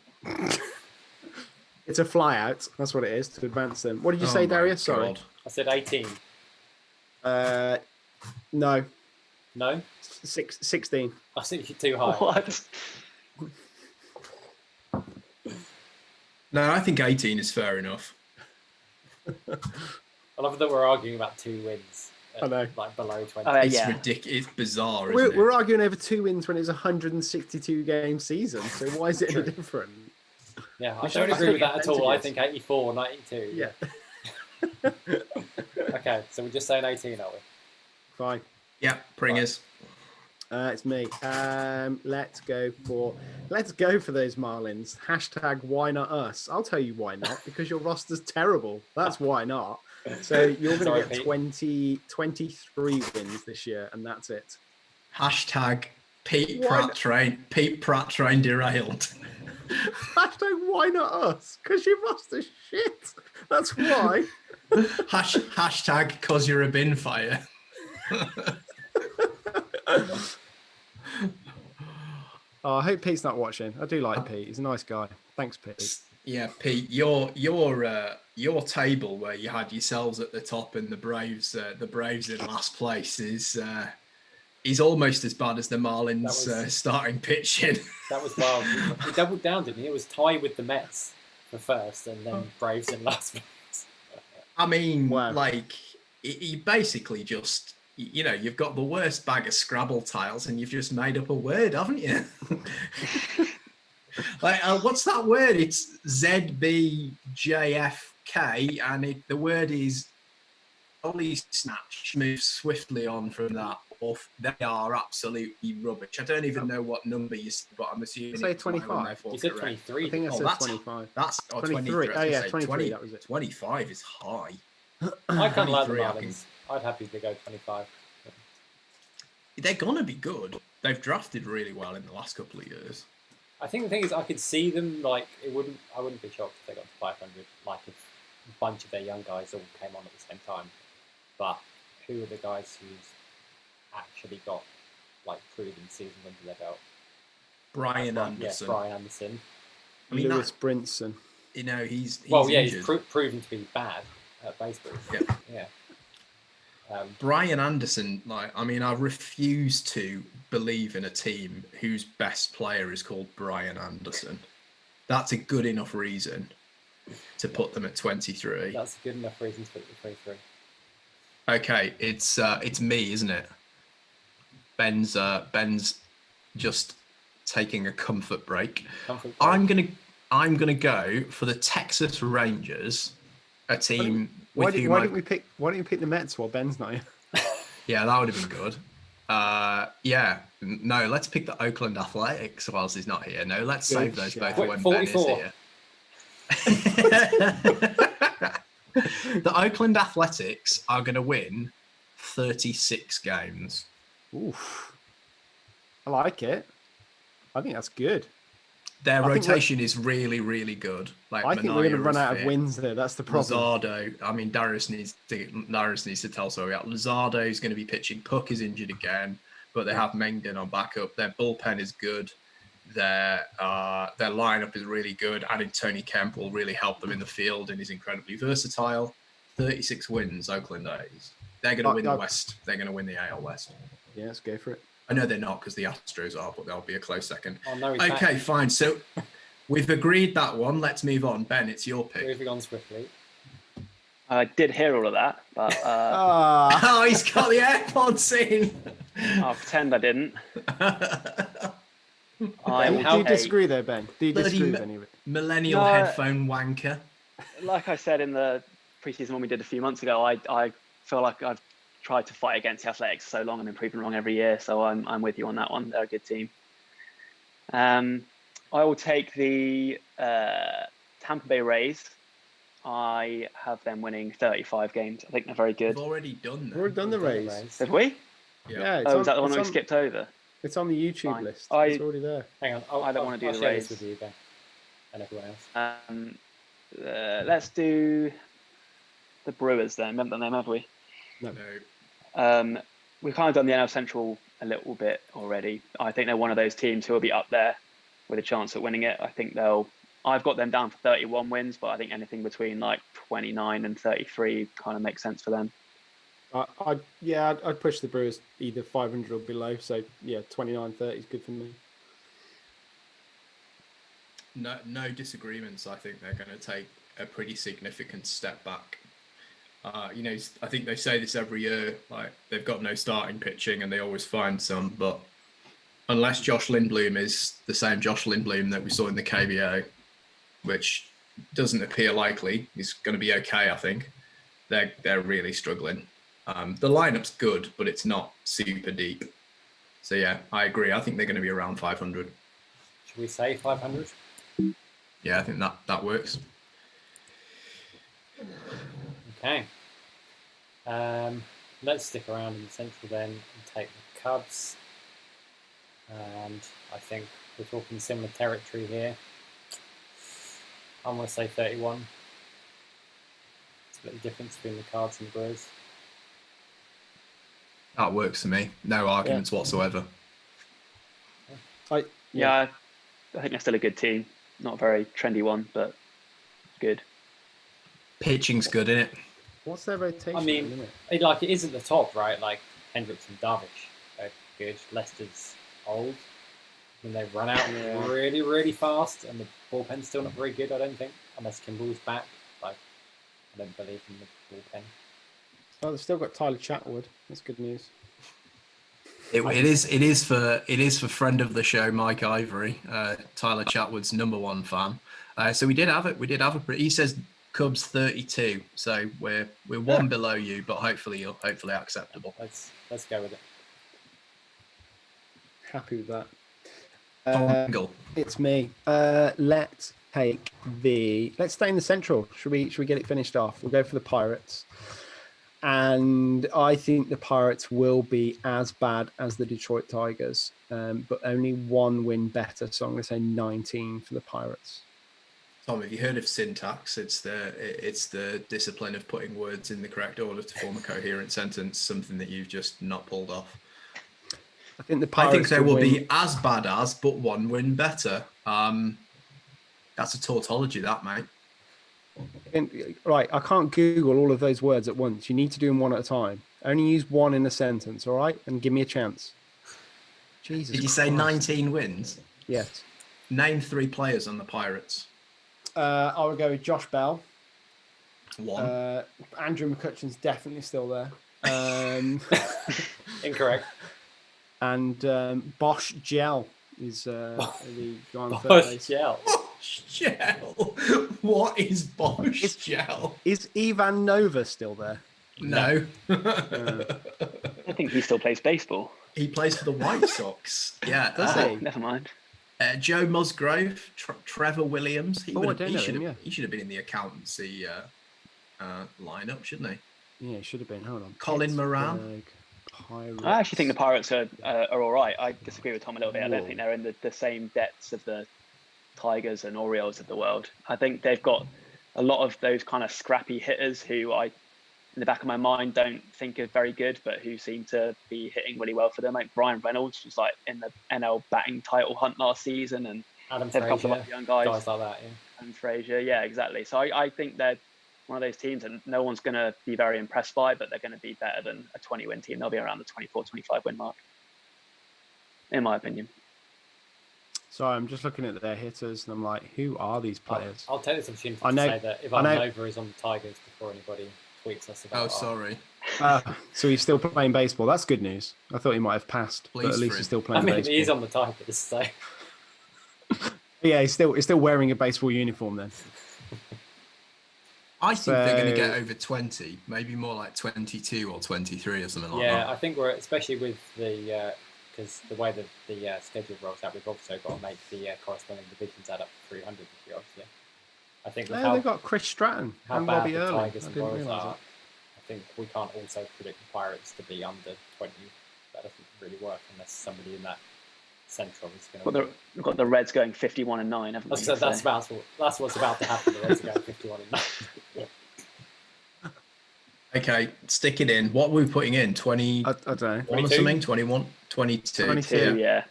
It's a fly out. That's what it is to advance them. What did you say, Darius? Sorry. I said 18. No. No? 16. I think you're too high. What? No, I think 18 is fair enough. I love that we're arguing about 2 wins. I know. Like below 20. It's ridiculous. It's bizarre, isn't it? We're arguing over 2 wins when it's a 162 game season. So why is it any different? Yeah, I don't agree with that at all. I think 84, 92. Yeah. Okay, so we're just saying 18, are we? Fine. Yeah, Pringers. It's me. Let's go for those Marlins. Hashtag why not us? I'll tell you why not, because your roster's terrible. That's why not. So you're going to get 23 wins this year, and that's it. Hashtag Pete Pratt train derailed. Hashtag why not us? Because your roster's shit. That's why. Hashtag cause you're a bin fire. I hope Pete's not watching. I do like Pete. He's a nice guy. Thanks, Pete. Yeah, Pete. Your table where you had yourselves at the top and the Braves in last place is almost as bad as the Marlins starting pitching. That was wild. He doubled down, didn't he? It was tied with the Mets for first, and then Braves in last place. I mean, you basically just. You've got the worst bag of Scrabble tiles and you've just made up a word, haven't you? What's that word? It's ZBJFK and the word is Ollie Snatch. Move swiftly on from that. They are absolutely rubbish. I don't even know what number you said, but I'm assuming say 25. You said 23. I think I said 25. That's 23. Oh, yeah, 23. That was it. 25 is high. I can't like the Marlins. I'd happy to go 25. They're gonna be good. They've drafted really well in the last couple of years. I think the thing is, I could see them I wouldn't be shocked if they got to 500. Like if a bunch of their young guys all came on at the same time. But who are the guys who've actually got proven season under their belt? Brian Anderson. Yeah, Brian Anderson. I mean, Lewis Brinson. He's he's proven to be bad at baseball. Yeah. Brian Anderson, I refuse to believe in a team whose best player is called Brian Anderson. That's a good enough reason to put them at 23. That's a good enough reason to put them at 23. Okay, it's me, isn't it? Ben's just taking a comfort break. I'm gonna go for the Texas Rangers, a team. Why didn't you pick the Mets while Ben's not here? Yeah, that would have been good. No, let's pick the Oakland Athletics whilst he's not here. No, let's save those both for when 44. Ben is here. The Oakland Athletics are going to win 36 games. Oof. I like it. I think that's good. Their I think rotation is really, really good. Like I think we're going to Minaya run is out of fit. wins there. That's the problem. Luzardo, I mean, Darius needs to tell Sorry out. Luzardo is going to be pitching. Puck is injured again, but they have Mengden on backup. Their bullpen is good. Their lineup is really good. Adding Tony Kemp will really help them in the field and is incredibly versatile. 36 wins, Oakland A's. They're going to win the West. They're going to win the AL West. Yeah, let's go for it. I know they're not because the Astros are, but they'll be a close second. Oh, no, Okay, fine. So we've agreed that one. Let's move on. Ben, it's your pick. Moving on swiftly. I did hear all of that, but Oh, he's got the AirPods in. I'll pretend I didn't. Do you disagree there, Ben? Do you disagree with any of it? Millennial headphone wanker. Like I said in the preseason one we did a few months ago, I feel like I've tried to fight against the Athletics so long and been proven wrong every year. So I'm with you on that one. They're a good team. I will take the Tampa Bay Rays. I have them winning 35 games. I think they're very good. We've already done that. We've already done the Rays. Did we? Yeah. Is that the one we skipped over? It's on the YouTube Fine. list. It's already there. Hang on. I don't want to do the share Rays this with you, Ben, and everyone else. Let's do the Brewers then. Remember the name, have we? No. We've kind of done the NL Central a little bit already. I think they're one of those teams who will be up there with a chance at winning it. I think I've got them down for 31 wins, but I think anything between like 29 and 33 kind of makes sense for them. I'd push the Brewers either 500 or below. So yeah, 29-30 is good for me. No disagreements. I think they're going to take a pretty significant step back. I think they say this every year, like they've got no starting pitching and they always find some, but unless Josh Lindblom is the same Josh Lindblom that we saw in the KBO, which doesn't appear likely, he's going to be okay, I think. They're really struggling. The lineup's good, but it's not super deep. So yeah, I agree. I think they're going to be around 500. Should we say 500? Yeah, I think that works. Okay. Let's stick around in the Central then and take the Cubs. And I think we're talking similar territory here. I'm going to say 31. Split the difference between the Cards and the Brewers. That works for me. No arguments whatsoever. I think they're still a good team. Not a very trendy one, but good. Pitching's good, isn't it? What's their rotation? I mean, it is at the top, right? Like Hendricks and Darvish are good. Lester's old. And they run out really, really fast, and the bullpen's still not very good, I don't think, unless Kimball's back. Like, I don't believe in the bullpen. Oh, they've still got Tyler Chatwood. That's good news. It is for friend of the show Mike Ivory, Tyler Chatwood's #1 fan. So we did have it. He says Cubs 32, so we're one below you, but hopefully acceptable. Let's go with it. Happy with that. It's me. Let's stay in the Central. Should we get it finished off? We'll go for the Pirates. And I think the Pirates will be as bad as the Detroit Tigers, but only one win better. So I'm going to say 19 for the Pirates. Tom, have you heard of syntax? It's the discipline of putting words in the correct order to form a coherent sentence, something that you've just not pulled off. I think the Pirates. I think they will be as bad as, but one win better. That's a tautology, that, mate. Right, I can't Google all of those words at once. You need to do them one at a time. Only use one in a sentence, all right? And give me a chance. Jesus. Did you say 19 wins? Yes. Name 3 players on the Pirates. I would go with Josh Bell. 1. Andrew McCutcheon's definitely still there. Incorrect. And Bosch Gel is the guy on third Bosch base. Gel. Gel. What is Bosch Gel? Is Ivan Nova still there? No. I think he still plays baseball. He plays for the White Sox. Yeah. Does he? Never mind. Joe Musgrove, Trevor Williams. He should have been in the accountancy lineup, shouldn't he? Yeah, he should have been. Hold on. Colin Moran. Pirates. I actually think the Pirates are all right. I disagree with Tom a little bit. I don't Whoa. think they're in the same depths of the Tigers and Orioles of the world. I think they've got a lot of those kind of scrappy hitters who I, in the back of my mind, don't think are very good, but who seem to be hitting really well for them. Like Brian Reynolds was like in the NL batting title hunt last season, and Adam they have a couple of Frazier, other young guys like that. Yeah. and Frazier. Yeah, exactly. So I think they're one of those teams and no one's going to be very impressed by, but they're going to be better than a 20-win team. They'll be around the 24, 25 win mark, in my opinion. Sorry, I'm just looking at their hitters, and I'm like, who are these players? I'll take this opportunity I to know- say that I know- Ivan Nova is on the Tigers before anybody tweets us about. Oh, sorry. So he's still playing baseball. That's good news. I thought he might have passed, but Please at least for he's him. still I playing mean, baseball. he's on the Tigers, so Yeah, he's still wearing a baseball uniform then. I think they're going to get So- over 20, maybe more like 22 or 23 or something like yeah, that. I think we're especially with the because the way that the schedule rolls out, we've also got to make the corresponding divisions add up to 300 this year. Obviously, I think with Yeah, they've got Chris Stratton how and bad Robbie the Early. I Tigers and didn't Royals realise are, that. I think we can't also predict the Pirates to be under 20. That doesn't really work unless somebody in that central is going to. We've got the Reds going 51-9, haven't we? That's what's about to happen. The Reds are going 51 and 9. Okay, stick it in. What are we putting in? 20 I don't know. or something? 21? 22. 22. Yeah.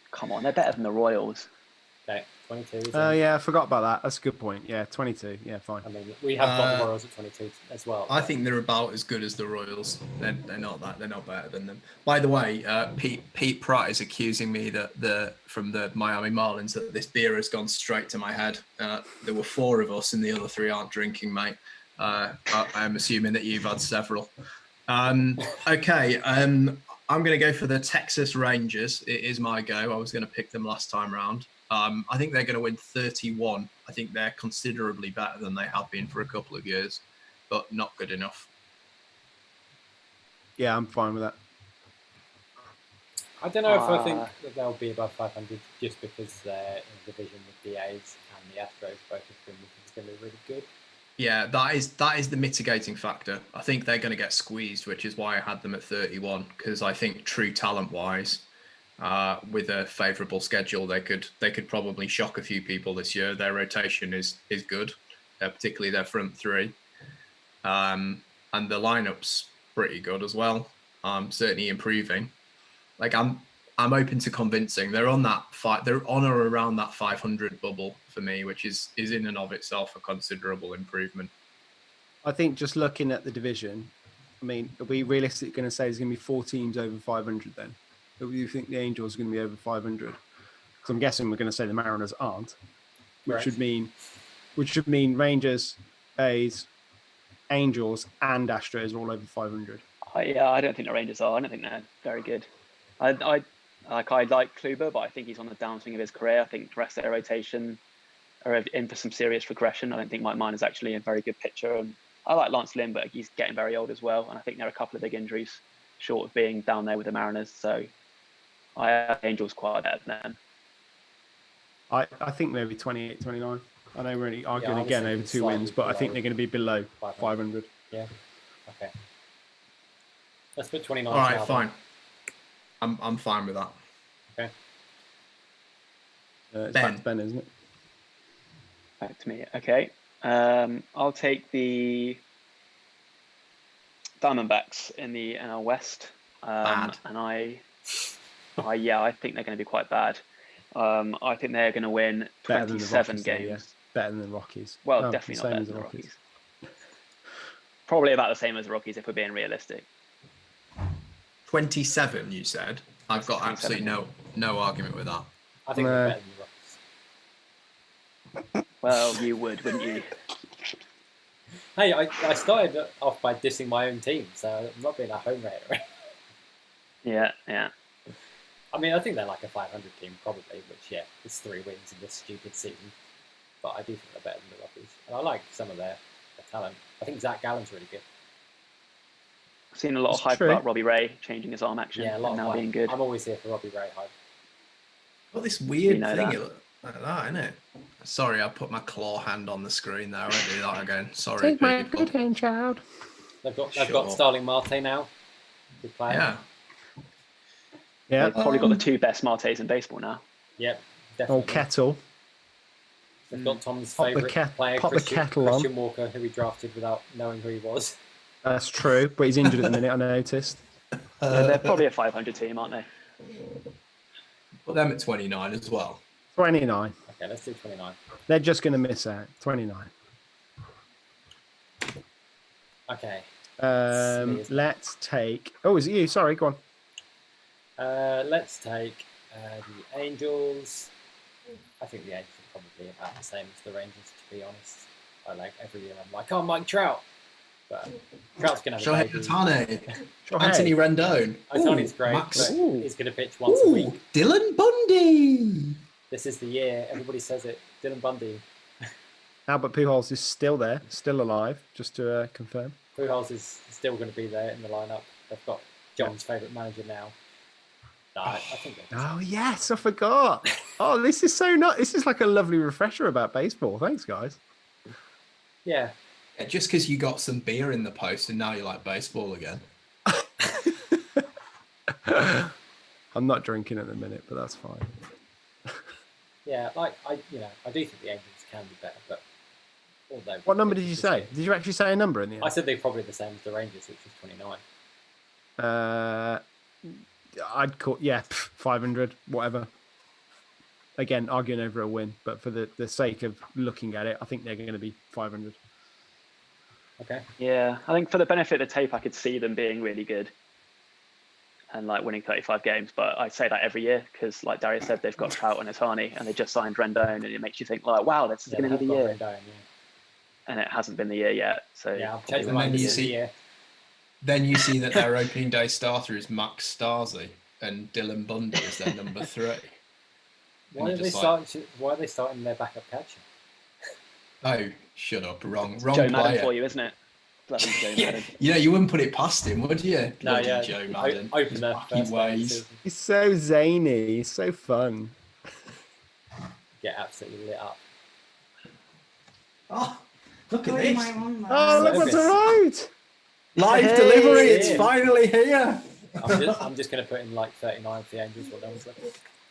Come on, they're better than the Royals. Okay, 22. Is Oh in. yeah, I forgot about that. That's a good point. Yeah, 22. Yeah, fine. I mean, we have got the Royals at 22 as well. I think they're about as good as the Royals. They're not that. They're not better than them. By the way, Pete Pratt is accusing me that from the Miami Marlins that this beer has gone straight to my head. There were 4 of us, and the other 3 aren't drinking, mate. I'm assuming that you've had several. Okay, I'm going to go for the Texas Rangers. It is my go. I was going to pick them last time round. I think they're going to win 31. I think they're considerably better than they have been for a couple of years, but not good enough. Yeah, I'm fine with that. I don't know if I think that they'll be above 500 just because they're in a division with the A's and the Astros, both of whom is going to be really good. Yeah, that is the mitigating factor. I think they're going to get squeezed, which is why I had them at 31, because I think true talent-wise, with a favourable schedule, they could probably shock a few people this year. Their rotation is good, particularly their front 3, and the lineup's pretty good as well. Certainly improving. Like I'm open to convincing. They're on that they're on or around that 500 bubble for me, which is in and of itself a considerable improvement. I think just looking at the division, I mean, are we realistically going to say there's going to be 4 teams over 500 then? Or do you think the Angels are going to be over 500? Because I'm guessing we're going to say the Mariners aren't, which should mean Rangers, A's, Angels, and Astros are all over 500. Yeah, I don't think the Rangers are. I don't think they're very good. I like Kluber, but I think he's on the downswing of his career. I think the rest of their rotation are in for some serious regression. I don't think Mike Minor's actually a very good pitcher, and I like Lance Lynn, but he's getting very old as well. And I think there are a couple of big injuries short of being down there with the Mariners. So I have Angels quite better than them. I think maybe 28, 29. I know we're only arguing I was again thinking over 2 slightly wins, but I think below they're going to be below 500. 500. Yeah. Okay. Let's put 29. All right, now, fine. I'm fine with that. Okay. It's Ben. back to Ben, isn't it? Back to me. Okay. I'll take the Diamondbacks in the NL West. Bad. And I think they're going to be quite bad. I think they're going to win Better than the 27 Rockies, though, games. yeah. Better than the Rockies. Well, Oh, definitely the not same better as than the Rockies. Probably about the same as the Rockies if we're being realistic. 27, you said. I've got 27. absolutely no argument with that. I think they're better than the Rockies. Well, you would, wouldn't you? Hey, I started off by dissing my own team, so I'm not being a home hater. Yeah. I mean, I think they're like a 500 team, probably, which, it's 3 wins in this stupid season. But I do think they're better than the Rockies. And I like some of their talent. I think Zach Gallen's really good. I've seen a lot of It's hype true. about Robbie Ray changing his arm action Yeah, a lot and of now hype. being good. I'm always here for Robbie Ray hype. Got this weird You know thing that. like that, isn't it? Sorry, I put my claw hand on the screen there. I won't do that again. Sorry, people. hand, child. They've got Sure. Starling Marte now. Good player. Yeah. Yeah. They've probably got the two best Martes in baseball now. Yep, Old definitely. Kettle. They've got Tom's Pop the favourite player, pop the kettle on. Christian Walker, who he drafted without knowing who he was. That's true, but he's injured at the minute, I noticed. Yeah, they're probably a 500 team, aren't they? Put them at 29 as well. 29. Okay, let's do 29. They're just going to miss out. 29. Okay. Let's take... Oh, is it you? Sorry, go on. Let's take the Angels. I think the Angels are probably about the same as the Rangers, to be honest. I like every year I'm like, oh, Mike Trout. But Trout's going to have a Shohei baby. Ohtani. Anthony Rendon. Ohtani's great, Max. but he's going to pitch once a week. Dylan Bundy. This is the year. Everybody says it. Dylan Bundy. Albert Pujols is still there, still alive, just to confirm. Pujols is still going to be there in the lineup. They've got John's favourite manager now. No, I think Oh, yes, I forgot. Oh, this is so not. This is like a lovely refresher about baseball. Thanks, guys. Yeah. Just because you got some beer in the post and now you like baseball again. I'm not drinking at the minute, but that's fine. Yeah, like I do think the Angels can be better, but although. What number did you say? Did you actually say a number in the end? I said they're probably the same as the Rangers, which is 29. I'd call 500, whatever. Again, arguing over a win, but for the sake of looking at it, I think they're going to be 500. Okay. Yeah, I think for the benefit of the tape, I could see them being really good and like winning 35 games. But I say that every year because, like Darius said, they've got Trout and Ohtani, and they just signed Rendon, and it makes you think like, wow, this is going to be the year. Rendon, And it hasn't been the year yet. So yeah, I'll And then you see that their opening day starter is Max Starzi and Dylan Bundy is their number 3. Why are they starting their backup catcher? Oh, shut up! Wrong Joe player. Madden for you, isn't it? Bloody Joe Madden. You wouldn't put it past him, would you? No, Bloody yeah. Joe Madden. Open their Wacky first ways. He's so zany. He's so fun. Get absolutely lit up. Oh, look at this! Oh, look what's arrived! Live delivery. It's finally here. I'm just going to put in like 39 for the Angels. What was that?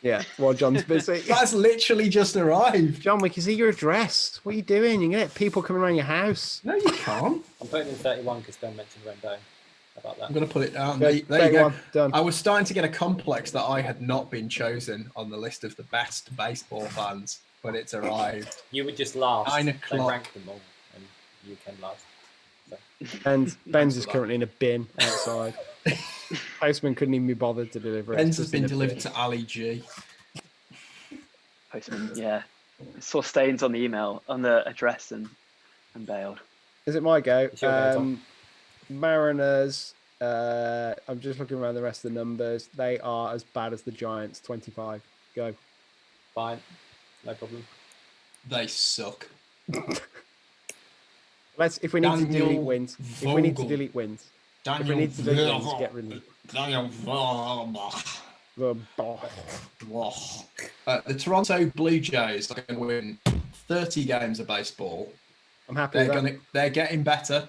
Yeah, while John's busy. That's literally just arrived. John, we can see your address. What are you doing? You're going to get people coming around your house. No, you can't. I'm putting in 31 because Ben mentioned Rendon. How about that? I'm going to put it down. There There you go. Done. I was starting to get a complex that I had not been chosen on the list of the best baseball fans when it's arrived. You would just laugh. 9 They o'clock. rank them all, and you can laugh. So. And Ben's is currently in a bin outside. Postman couldn't even be bothered to deliver it. Ben's It's has just in been a delivered bin. to Ali G. Postman, yeah. Saw stains on the email, on the address, and bailed. Is it my go? It's your go, Tom. Mariners. I'm just looking around the rest of the numbers. They are as bad as the Giants. 25. Go. Fine, no problem. They suck. If we need to Daniel delete wins. If we need to Vogel. delete wins. If we Daniel need to delete wins, get rid of them. Daniel The boss. The Toronto Blue Jays are going to win 30 games of baseball. I'm happy with that. They're getting better.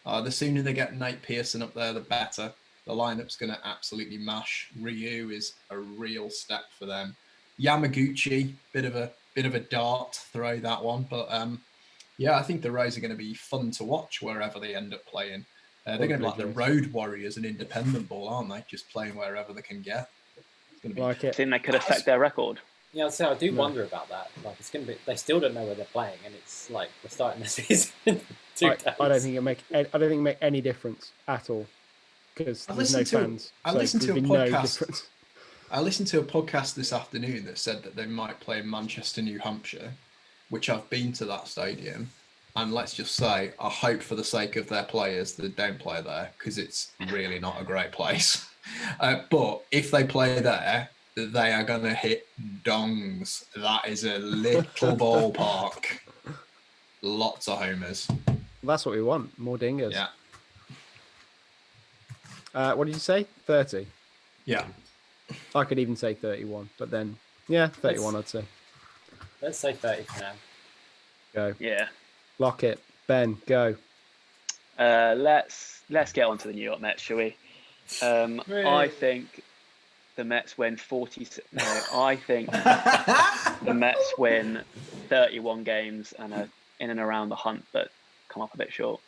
The sooner they get Nate Pearson up there, the better. The lineup's going to absolutely mash. Ryu is a real step for them. Yamaguchi, bit of a dart throw, that one, but I think the Rays are going to be fun to watch wherever they end up playing. They're going to be like the Road Warriors in independent ball, aren't they? Just playing wherever they can get. It's going to be Like I it. think that could affect their record. Yeah, I'd say I do wonder about that. Like, it's going to be. They still don't know where they're playing, and it's like we're starting the season. in 2 days. I don't think it make any difference at all because there's no fans. I so listened to a there'd be no podcast. difference. I listened to a podcast this afternoon that said that they might play in Manchester, New Hampshire, which I've been to that stadium. And let's just say, I hope for the sake of their players that they don't play there because it's really not a great place. But if they play there, they are going to hit dongs. That is a little ballpark. Lots of homers. That's what we want. More dingers. Yeah. What did you say? 30. Yeah. I could even say 31, but then 31. I'd say. Let's say 30 for now. Go. Yeah. Lock it. Ben, go. Let's get on to the New York Mets, shall we? I think the Mets win 40. No, I think the Mets win 31 games and are in and around the hunt, but come up a bit short.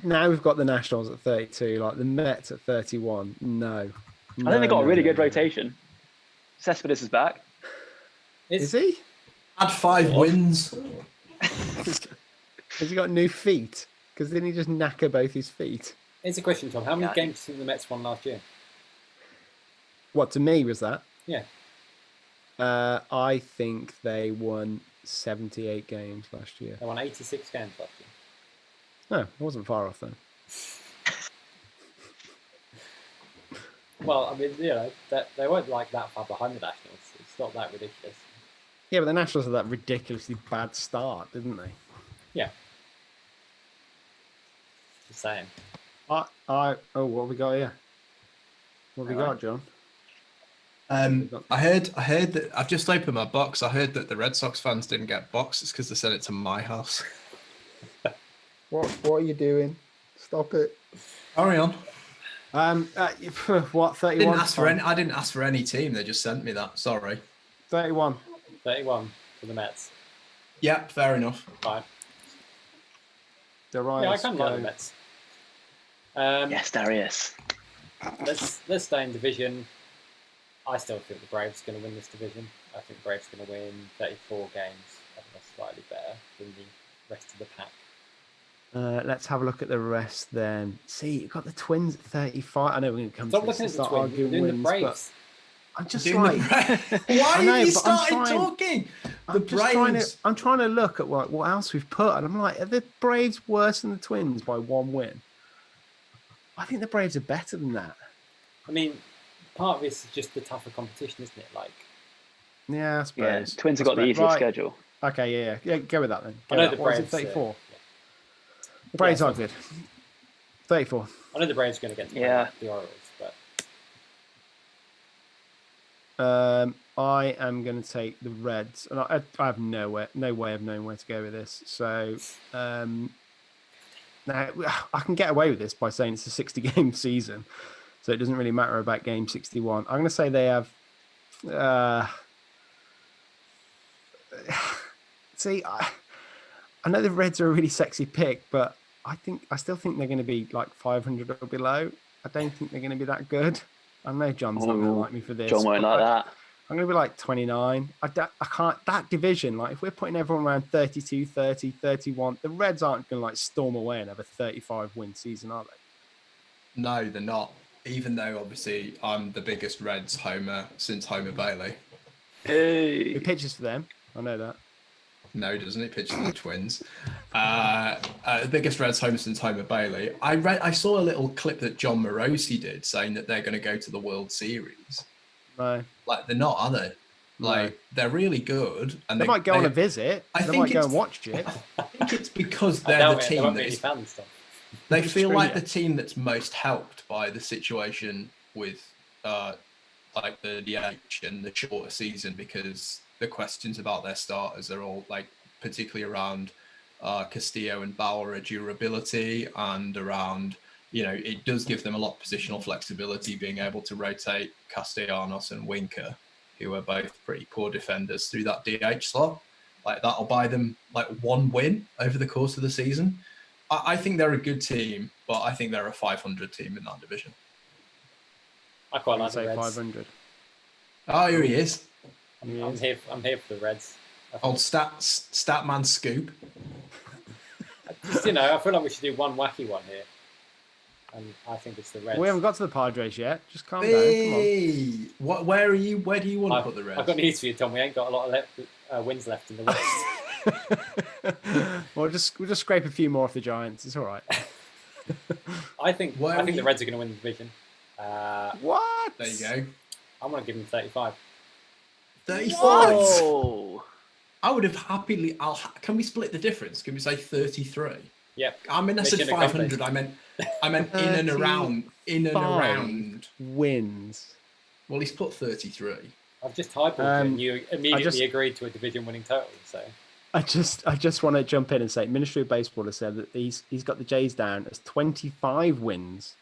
Now we've got the Nationals at 32, like the Mets at 31. No. I think they've got a really good rotation. Cespedes is back. Is he? Had 5 wins. Has he got new feet? Because didn't he just knacker both his feet? Here's a question, Tom. How many games do you think the Mets won last year? What, to me, was that? Yeah. I think they won 78 games last year. They won 86 games last year. No, I wasn't far off then. Well, I mean, you know, they weren't like that far behind the Nationals. It's not that ridiculous. Yeah, but the Nationals had that ridiculously bad start, didn't they? Yeah. Just saying. What have we got here? What have we got, John? I heard that I've just opened my box. I heard that the Red Sox fans didn't get boxes because they sent it to my house. What are you doing? Stop it. Carry on. What, 31? I didn't ask for any team. They just sent me that. Sorry. 31. 31 for the Mets. Yep, fair enough. Fine. Darius, yeah, I kind of like the Mets. Yes, Darius. Let's stay in division. I still think the Braves are going to win this division. I think the Braves are going to win 34 games. I think that's slightly better than the rest of the pack. Let's have a look at the rest then. See, you've got the Twins at 35. I know we're going to come Stop to looking this at the Twins. You're doing wins, the Braves. I'm just Doing like... Why know, have you but I'm started trying- talking? The I'm just Braves. I'm trying to look at what else we've put, and I'm like, are the Braves worse than the Twins by 1 win? I think the Braves are better than that. I mean, part of this is just the tougher competition, isn't it? Like, Yeah, I suppose. Yeah, Twins have got the easiest schedule. Okay, yeah, go with that then. I know the What was Braves. it, 34? Yeah. The Braves Yeah, are good. 34. I know the Braves are going to get to the Orioles, but I am going to take the Reds, and I have no way of knowing where to go with this. So now I can get away with this by saying it's a 60-game season, so it doesn't really matter about game 61. I'm going to say they have. See, I know the Reds are a really sexy pick, but I still think they're going to be like 500 or below. I don't think they're going to be that good. I know John's not going to like me for this. John won't like that. I'm going to be like 29. I can't. That division, like if we're putting everyone around 32, 30, 31, the Reds aren't going to like storm away and have a 35-win season, are they? No, they're not. Even though obviously I'm the biggest Reds homer since Homer Bailey. Hey. Who pitches for them? I know that. No, doesn't it? Pitches for the Twins. The biggest Reds homer since Homer Bailey. I saw a little clip that John Morosi did saying that they're going to go to the World Series. No. Like, they're not, are they? Like, they're really good. And they might go on a visit. They might go and watch it. I think it's because they're the team they feel like the team that's most helped by the situation with like the DH and the shorter season, because the questions about their starters are all like particularly around Castillo and Bauer durability, and around, you know, it does give them a lot of positional flexibility being able to rotate Castellanos and Winker, who are both pretty poor defenders, through that DH slot. Like, that'll buy them like 1 win over the course of the season. I think they're a good team, but I think they're a 500 team in that division. I quite like say the Reds. 500. Oh, here he is. I'm here for the Reds. Old Statman Scoop. Just, you know, I feel like we should do one wacky one here. And I think it's the Reds. We haven't got to the Padres yet. Just calm down. Come on. Where are you? Where do you want to put the Reds? I've got news for you, Tom. We ain't got a lot of wins left in the West. We'll just scrape a few more off the Giants. It's all right. I think the Reds are going to win the division. What? There you go. I'm going to give them 35. 35. Whoa. I would have happily. Can we split the difference? Can we say 33? Yep. I mean, I said 500. I meant in and around wins. Well, he's put 33. I've just typed and you immediately agreed to a division-winning total. So I just want to jump in and say, Ministry of Baseball has said that he's got the Jays down as 25 wins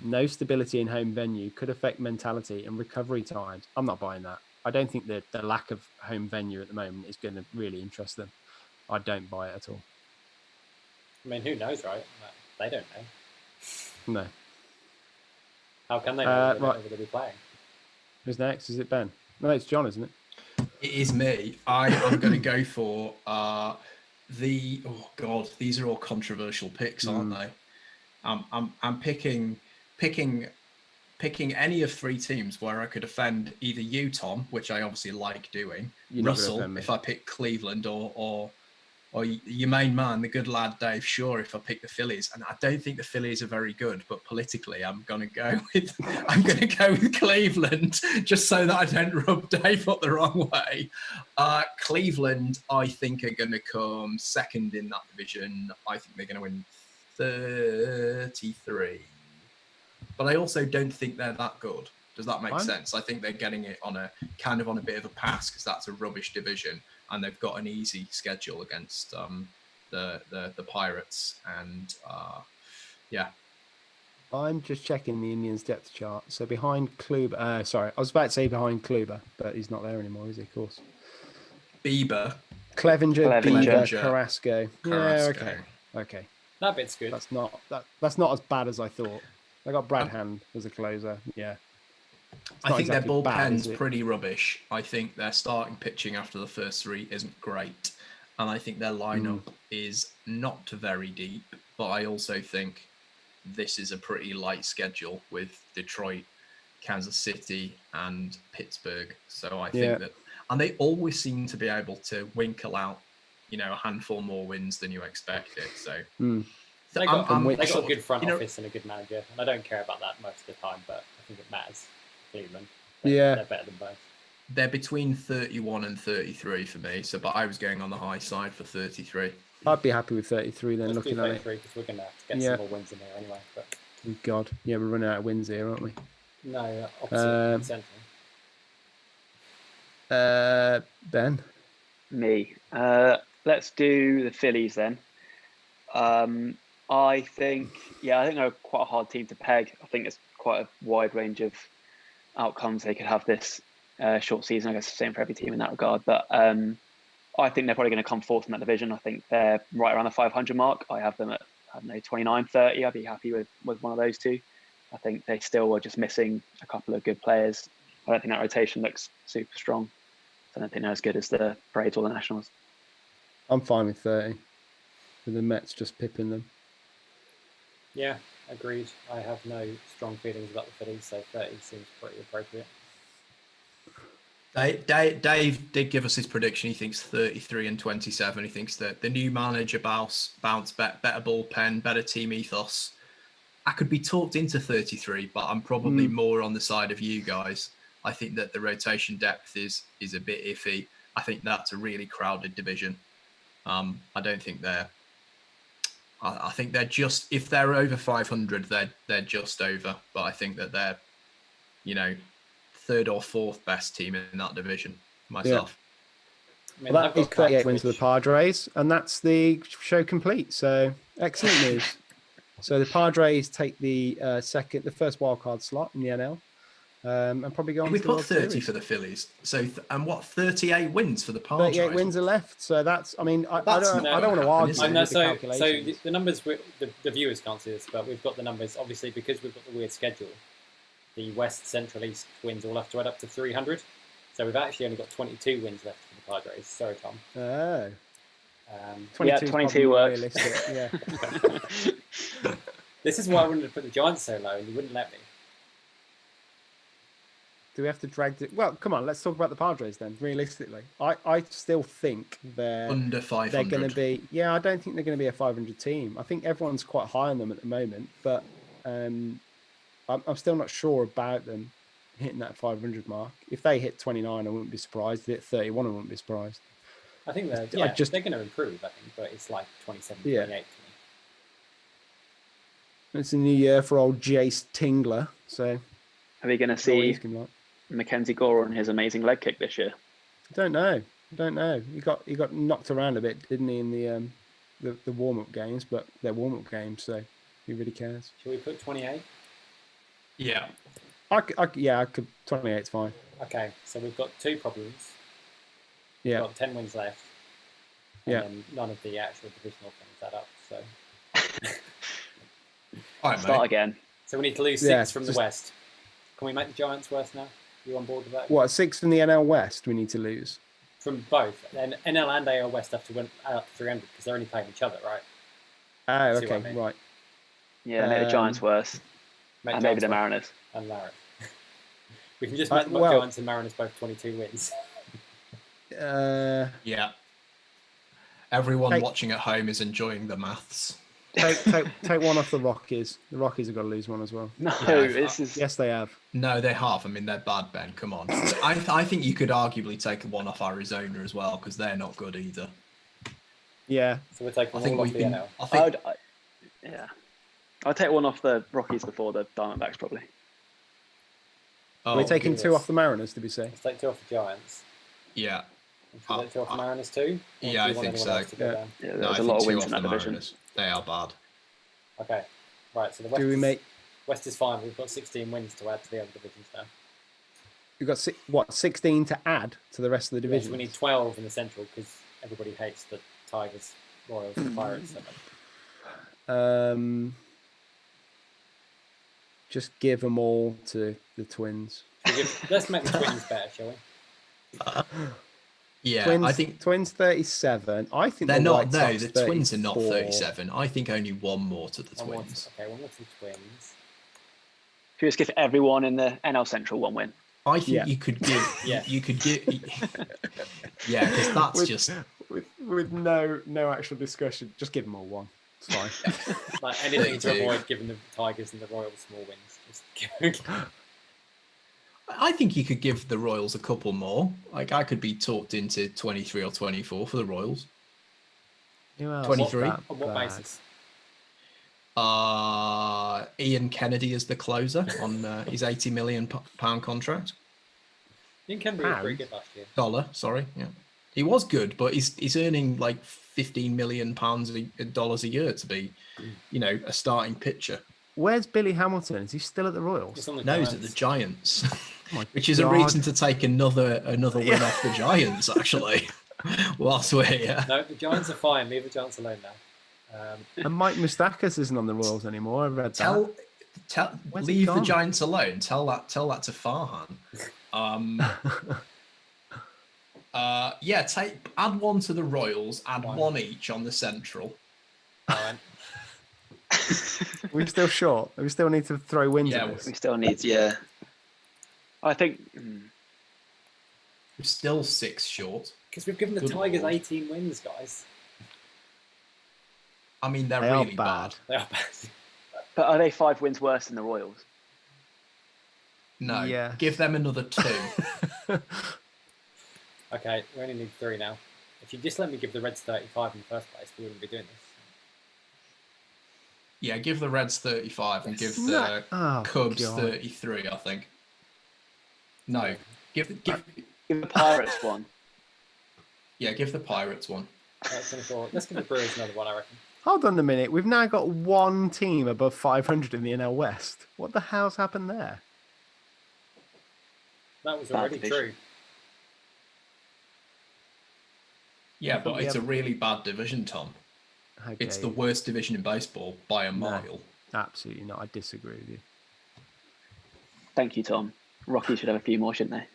No stability in home venue could affect mentality and recovery times. I'm not buying that. I don't think that the lack of home venue at the moment is going to really interest them. I don't buy it at all. I mean, who knows, right? They don't know. No. How can they know? They don't know where they'll be playing. Who's next? Is it Ben? No, it's John, isn't it? It is me. I am going to go for oh god, these are all controversial picks, aren't they? I'm picking any of three teams where I could offend either you, Tom, which I obviously like doing, Russell, if I pick Cleveland, or your main man, the good lad Dave Shaw, if I pick the Phillies. And I don't think the Phillies are very good, but politically I'm gonna go with Cleveland, just so that I don't rub Dave up the wrong way. Cleveland, I think, are gonna come second in that division. I think they're gonna win 33. But I also don't think they're that good. Does that make sense? I think they're getting it on a bit of a pass because that's a rubbish division, and they've got an easy schedule against the Pirates. And yeah, I'm just checking the Indians depth chart. So behind Kluber, sorry, I was about to say behind Kluber, but he's not there anymore, is he? Of course. Bieber, Clevenger, Bieber, Carrasco. Yeah, okay. That bit's good. That's not as bad as I thought. I got Brad Hand as a closer. Yeah. I think their bullpen's pretty rubbish. I think their starting pitching after the first three isn't great. And I think their lineup is not very deep. But I also think this is a pretty light schedule with Detroit, Kansas City, and Pittsburgh. So I think that... And they always seem to be able to winkle out, a handful more wins than you expected. So... They got a good front office and a good manager. And I don't care about that most of the time, but I think it matters. Cleveland. They're better than both. They're between 31 and 33 for me. But I was going on the high side for 33. I'd be happy with 33 then. Let's looking do 33 at it, because we're going to have to get some more wins in there anyway. But... Oh God, yeah, we're running out of wins here, aren't we? No, opposite central. Ben, me. Let's do the Phillies then. I think they're quite a hard team to peg. I think there's quite a wide range of outcomes they could have this short season. I guess the same for every team in that regard. But I think they're probably going to come fourth in that division. I think they're right around the 500 mark. I have them at, 29, 30. I'd be happy with one of those two. I think they still are just missing a couple of good players. I don't think that rotation looks super strong. I don't think they're as good as the Braves or the Nationals. I'm fine with 30. With the Mets just pipping them. Yeah, agreed. I have no strong feelings about the Phillies, so 30 seems pretty appropriate. Dave did give us his prediction. He thinks 33 and 27. He thinks that the new manager bounce better bullpen, better team ethos. I could be talked into 33, but I'm probably more on the side of you guys. I think that the rotation depth is a bit iffy. I think that's a really crowded division. I don't think they're... I think they're just, if they're over 500, they're just over. But I think that they're, third or fourth best team in that division myself. Yeah. Well, that is 38 wins for the Padres, and that's the show complete. So excellent news. So the Padres take the first wildcard slot in the NL, and probably go on. We to put the 30 for the Phillies. So and what 38 wins for the Padres? 38 wins are left. So that's. I mean, I don't want to argue. So the numbers. The viewers can't see this, but we've got the numbers. Obviously, because we've got the weird schedule, the West, Central, East wins all have to add up to 300. So we've actually only got 22 wins left for the Padres. Sorry, Tom. Oh. 22 works. Yeah. This is why I wanted to put the Giants so low, and you wouldn't let me. Do we have to drag it? Well, come on, let's talk about the Padres then. Realistically, I still think they're under 500. They're going to be. Yeah, I don't think they're going to be a 500 team. I think everyone's quite high on them at the moment, but I'm still not sure about them hitting that 500 mark. If they hit 29, I wouldn't be surprised. If they hit 31, I wouldn't be surprised. I think they're going to improve. I think, but it's like 27, 28 to me. It's a new year for old Jace Tingler. So, are we going to see Mackenzie Gore on his amazing leg kick this year? I don't know. He got knocked around a bit, didn't he, in the warm up games? But they're warm up games, so who really cares? Shall we put 28? Yeah. I could. 28's fine. Okay, so we've got 2 problems. Yeah. We've got 10 wins left. And Yeah. then none of the actual divisional things add up. So All right, Start mate. again. so we need to lose 6 Yeah, from the just- West. Can we make the Giants worse now? You on board with that? What, 6 in the NL West we need to lose? From both. And NL and AL West have to win out 300 because they're only playing each other, right? Oh, See what I okay, mean? right. Yeah, make the Giants worse, Make and maybe Giants the worse Mariners. and Mariners. We can just make the well- Giants and Mariners both 22 wins. Yeah. Everyone Hey. watching at home is enjoying the maths. Take one off the Rockies. The Rockies have got to lose one as well. No, Yeah, this is Yes, they have. No, they have. I mean, they're bad, Ben. Come on. I think you could arguably take one off Arizona as well because they're not good either. Yeah. So we're taking I think all off we've the been. NL. I think. yeah. I'll take one off the Rockies before the Diamondbacks, probably. Oh, We're taking goodness. 2 off the Mariners, did we say? Let's take 2 off the Giants. Yeah. Should we take 2 off the Mariners too? Or yeah, do you I want think anyone so. else to go Yeah. down? Yeah, No, there's I a think lot of 2 wins off in the that division. Mariners. They are bad. Okay. Right, so the West, Do we make? West is fine. We've got 16 wins to add to the other divisions now. We've got 16 to add to the rest of the Yeah, so division. we need 12 in the Central because everybody hates the Tigers, Royals, and Pirates. Just give them all to the Twins. Let's make the Twins better, shall we? Yeah, Twins, I think Twins 37. I think they're the not. White No, Sox the Twins are not 34. 37. I think only one more to the One more Twins. okay, one more to the Twins. Should we just give everyone in the NL Central one win? I think Yeah. you could give. Yeah. You could give. Yeah, because that's With- just. With no actual discussion. Just give them all one. It's fine. Like anything to 32. avoid giving the Tigers and the Royals small wins. Just I think you could give the Royals a couple more. Like I could be talked into 23 or 24 for the Royals. Who else? 23? That on what bad? basis? Ian Kennedy is the closer on his 80 million pound contract. Ian Kennedy was pretty good last year. Dollar, sorry. Yeah. He was good, but he's earning like 15 million dollars a year to be, a starting pitcher. Where's Billy Hamilton? Is he still at the Royals? It's on the No, he's Giants. at the Giants, Oh my which is a God. reason to take another win off the Giants. Actually, whilst we're here. No, the Giants are fine. Leave the Giants alone now. And Mike Moustakas isn't on the Royals anymore. I read that. Where's he Leave the gone? Giants alone. Tell that to Farhan. Add one to the Royals. Add Fine. one each on the Central. Fine. We're still short. We still need to throw wins Yeah, at this. We still need, yeah. I think We're still 6 short. Because we've given the Good Tigers Lord. 18 wins, guys. I mean, they're They are really bad. bad. They are bad. but are they 5 wins worse than the Royals? No, Yeah. give them another 2. Okay, we only need 3 now. If you just let me give the Reds 35 in the first place, we wouldn't be doing this. Yeah, give the Reds 35 and give No. the Oh, Cubs God. 33, I think. No, give Give the Pirates one. give the Pirates one. 24. Let's give the Brewers another one, I reckon. Hold on a minute. We've now got one team above 500 in the NL West. What the hell's happened there? That was Bad already division. true. Yeah, thought but we it's a had- really bad division, Tom. Okay. It's the worst division in baseball by a No. mile. Absolutely not. I disagree with you. Thank you, Tom. Rockies should have a few more, shouldn't they?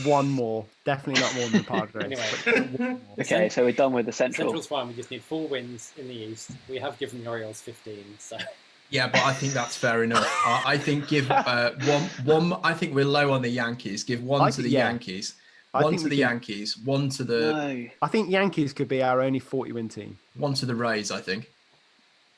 One more. Definitely not more than the Padres. Anyway. but one more. Okay, so we're done with the Central. Central's fine. We just need 4 wins in the East. We have given the Orioles 15, so Yeah, but I think that's fair enough. I think give one. I think we're low on the Yankees. Give one I to think- the yeah. Yankees. I One think to we the can- Yankees. One to the No. I think Yankees could be our only 40-win team. one to the Rays. I think.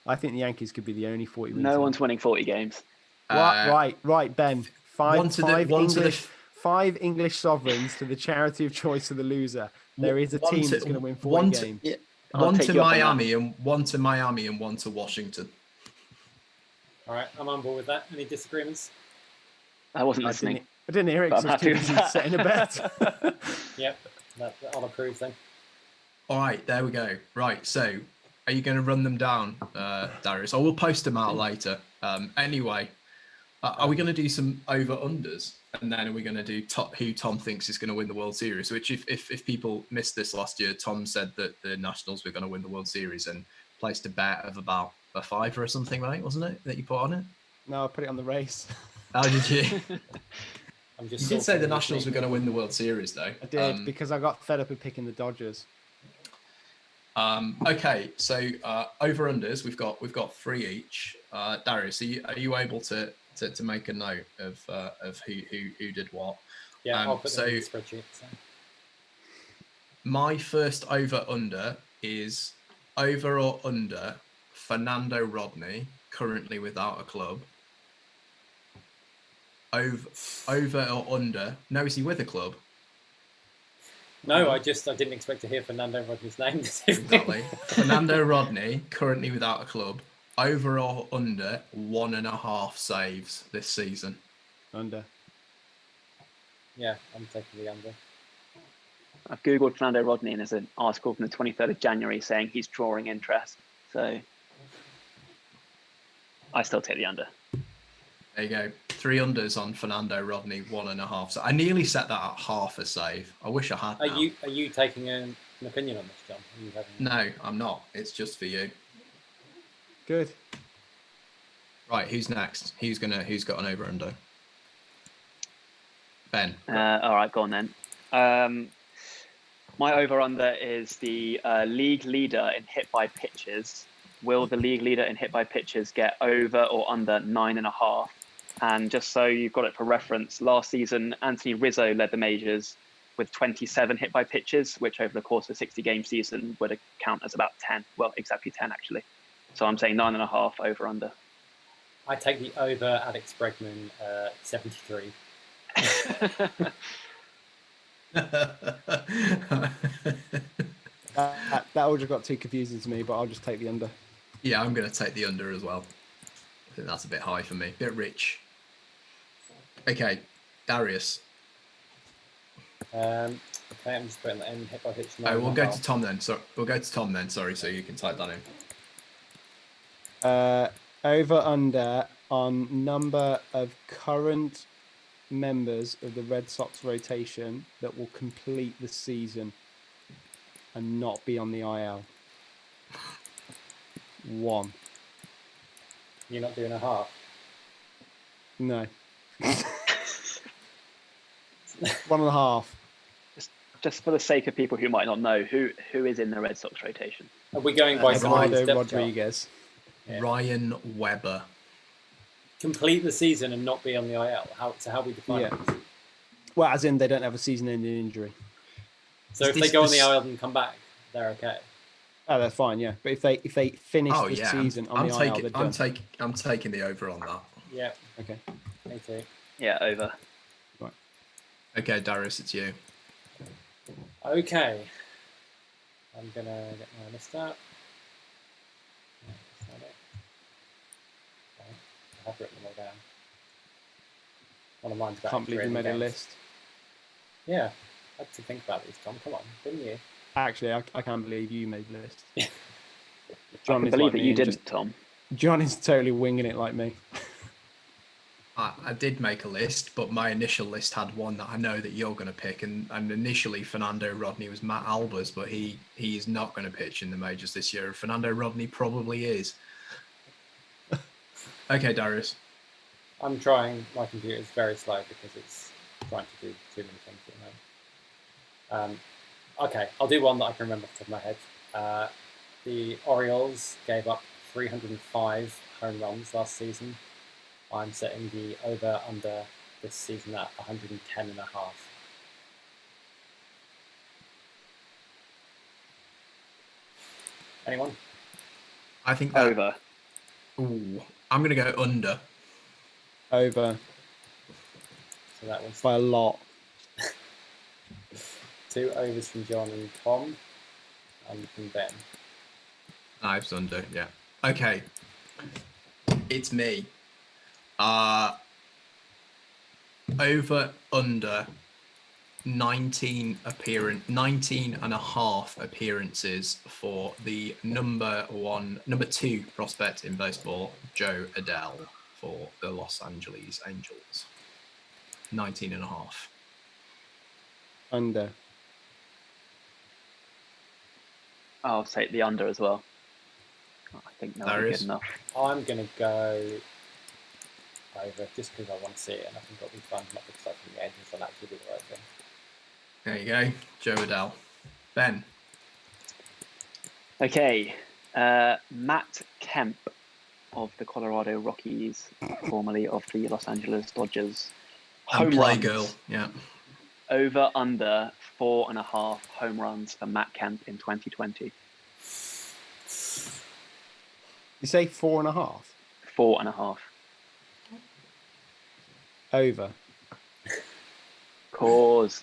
I think the Yankees could be the only 40-win team. No one's winning 40 games. Right, Ben. one to the- Five English sovereigns to the charity of choice of the loser. There is a One team to- that's going to win 40 one to- games. Yeah. I'll One take to you up on that. Miami and one to Miami and one to Washington. all right, I'm on board with that. Any disagreements? I wasn't I listening. didn't hear it But because I'm happy with that. setting a bet. Yep, I'll approve then. All right, there we go. Right, so Are you going to run them down, Darius? Or we'll post them out later. Anyway, are we going to do some over-unders? And then are we going to do who Tom thinks is going to win the World Series? Which, if people missed this last year, Tom said that the Nationals were going to win the World Series and placed a bet of about a $5 or something, right? Wasn't it, that you put on it? No, I put it on the race. How did you? I'm You just did say the sorting Nationals were everything. going to win the World Series, though. I did because I got fed up with picking the Dodgers. Okay, so over-unders, we've got 3 each. Darius, are you able to make a note of who did what? Yeah, I'll put them in the spreadsheet. So. My first over-under is over or under Fernando Rodney, currently without a club. Over or under? No, is he with a club? No, I didn't expect to hear Fernando Rodney's name this evening. Exactly. Fernando Rodney, currently without a club. Over or under 1.5 saves this season? Under. Yeah, I'm taking the under. I've Googled Fernando Rodney and there's an article from the 23rd of January saying he's drawing interest. So I still take the under. There you go. 3 unders on Fernando Rodney, 1.5. So I nearly set that at half a save. I wish I had. Are you taking an opinion on this, John? Are you having... No, I'm not. It's just for you. Good. Right, who's next? Who's got an over under? Ben. All right, go on then. My over-under is the league leader in hit by pitches. Will the league leader in hit by pitches get over or under 9.5? And just so you've got it for reference, last season, Anthony Rizzo led the majors with 27 hit by pitches, which over the course of a 60-game season would count as about 10. Well, exactly 10, actually. So I'm saying 9.5 over under. I take the over Alex Bregman, 73. That all just got too confusing to me, but I'll just take the under. Yeah, I'm going to take the under as well. I think that's a bit high for me. Bit rich. Okay, Darius. Okay, I'm just putting that in hit by pitch. Oh, we'll go to Tom then. Sorry, so you can type that in. Over under on number of current members of the Red Sox rotation that will complete the season and not be on the IL. 1. You're not doing a half. No. 1.5. Just for the sake of people who might not know, who is in the Red Sox rotation? Are we going by somebody's Eduardo depth chart? Rodriguez. Yeah. Ryan Weber. Complete the season and not be on the IL. How we define it? Well, as in they don't have a season-ending injury. So if they go on the IL and come back, they're okay. Oh, they're fine, yeah. But if they finish the season on the IL, they're done. I'm taking the over on that. Yeah. Okay. Me too. Yeah, over. Right. Okay, Darius, it's you. Okay. I'm gonna get my list out. Is that it? Okay. I have written them all down. One of mine's about Can't believe you made a games. list. Yeah. I had to think about these, Tom. Come on, didn't you? Actually, I can't believe you made the list. I John can is believe like that me you and didn't, just- Tom. John is totally winging it like me. I did make a list, but my initial list had one that I know that you're going to pick, and initially Fernando Rodney was Matt Albers, but he is not going to pitch in the majors this year. Fernando Rodney probably is. Okay, Darius. I'm trying. My computer is very slow because it's trying to do too many things at the moment. Okay, I'll do one that I can remember off the top of my head. The Orioles gave up 305 home runs last season. I'm setting the over-under this season at 110.5. Anyone? I think that, Over. Ooh, I'm going to go under. Over So that was by a lot. 2 overs from John and Tom, and from Ben. I've under, yeah. Okay. It's me. Over, under 19 and a half appearances for the number 2 prospect in baseball, Joe Adele, for the Los Angeles Angels. 19 and a half. Under. I'll take the under as well. I think that'll be good enough. I'm going to go over just because I want to see it and I think it'll be fun, not because I think the Angels will actually do the right thing. There you go, Joe Adele. Ben. Okay, Matt Kemp of the Colorado Rockies, formerly of the Los Angeles Dodgers. And Playgirl, yeah. Over under 4.5 home runs for Matt Kemp in 2020. You say 4.5? 4.5. Over. Cause.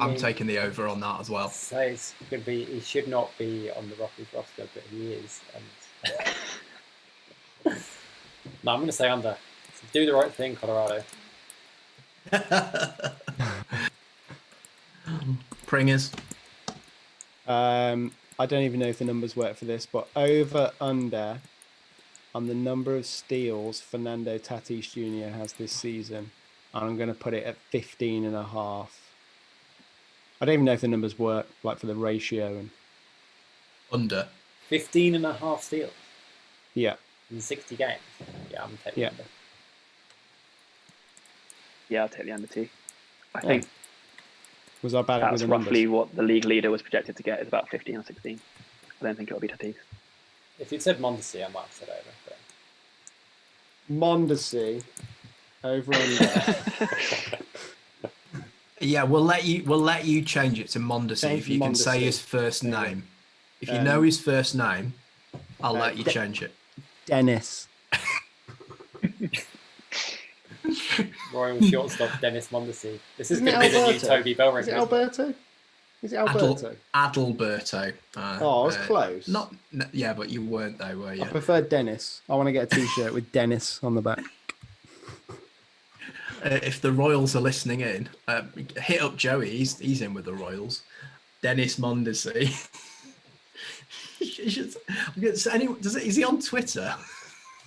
I'm taking the over on that as well. So it's going to be. He should not be on the Rockies roster, but he is. And no, I'm going to say under. Do the right thing, Colorado. Pringers. I don't even know if the numbers work for this, but over under on the number of steals Fernando Tatis Jr. has this season, and I'm going to put it at 15.5. I don't even know if the numbers work, like for the ratio and Under. 15.5 steals. Yeah. In 60 games. Yeah, I'm taking under. Yeah, I'll take the under too. I think was I bad with that's the roughly numbers? what the league leader was projected to get, is about 15 or 16. I don't think it'll be Tatis. If you'd said Mondesi, I might have said over. But... Mondesi over under. Yeah, we'll let you change it to Mondesi if you can say his first name. If you know his first name, I'll let you change it. Dennis. Royal shortstop Dennis Mondesi. This is going to be the new Toby Belringer. Is it Alberto? Is it Alberto? Adalberto. I was close. Yeah, but you weren't though, were you? I prefer Dennis. I want to get a T-shirt with Dennis on the back. If the Royals are listening in, hit up Joey. He's in with the Royals. Dennis Mondesi. Is he on Twitter?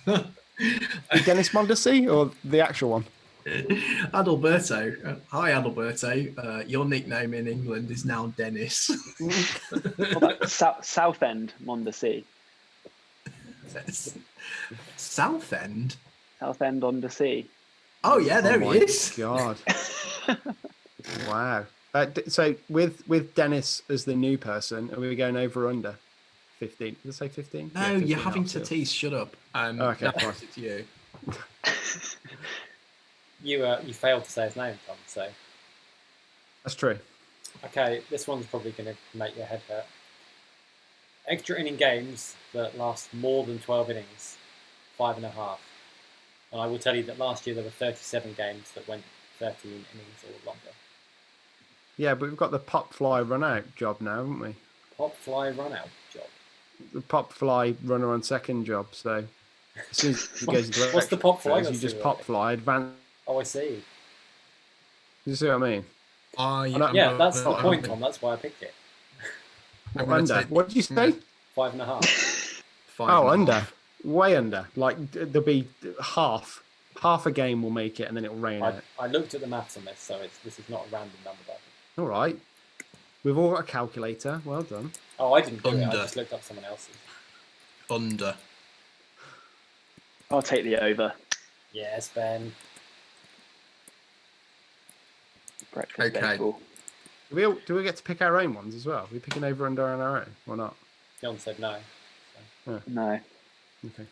Dennis Mondesi or the actual one? Adalberto. Hi, Adalberto. Your nickname in England is now Dennis. Southend Mondesi. Southend? Southend on the Sea. Oh yeah, there he is. God. Wow. So with Dennis as the new person, are we going over under 15? Did I say 15? No, Yeah, 15 you're having still. Tatis. Shut up. Okay, fine. It's you. You failed to say his name, Tom. So That's true. okay, this one's probably going to make your head hurt. Extra inning games that last more than 12 innings, 5.5. And I will tell you that last year there were 37 games that went 13 innings or longer. Yeah, but we've got the pop fly run out job now, haven't we? Pop fly run out job. The pop fly runner on second job. So as soon as he goes into What's the pop fly? you just pop fly advance. Oh, I see. You see what I mean? Yeah, that's the point, Tom. That's why I picked it. Under. What did you say? 5.5. 5.5. Oh, under. Way under. Like there'll be half a game will make it, and then it'll rain out. I looked at the maths on this, so this is not a random number. All right. We've all got a calculator. Well done. Oh, I didn't do it. I Under. just looked up someone else's. Under. I'll take the over. Yes, Ben. Breakfast Okay. baseball. Do we get to pick our own ones as well? Are we picking over under on our own or not? John said no. No. Okay.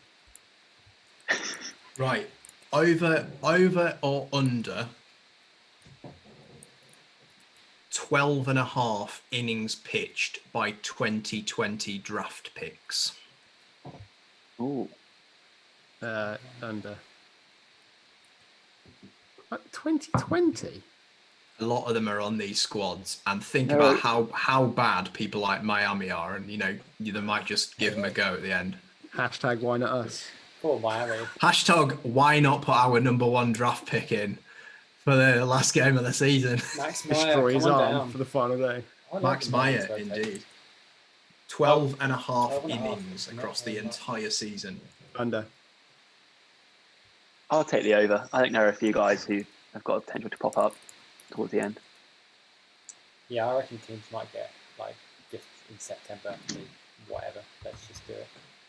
Right. Over or under 12.5 innings pitched by 2020 draft picks. Ooh. Under. 2020? A lot of them are on these squads, and think about how bad people like Miami are, and they might just give them a go at the end. Hashtag why not us? Poor Miami. Hashtag why not put our number 1 draft pick in for the last game of the season. Max Meyer, Destroy his come on arm down. for the final day. I like Max the Lions Meyer, rotation. indeed. 12 and a half 12 and a half. innings across the entire season. Under. I'll take the over. I think there are a few guys who have got potential to pop up towards the end. Yeah, I reckon teams might get like just in September, whatever. Let's just do it.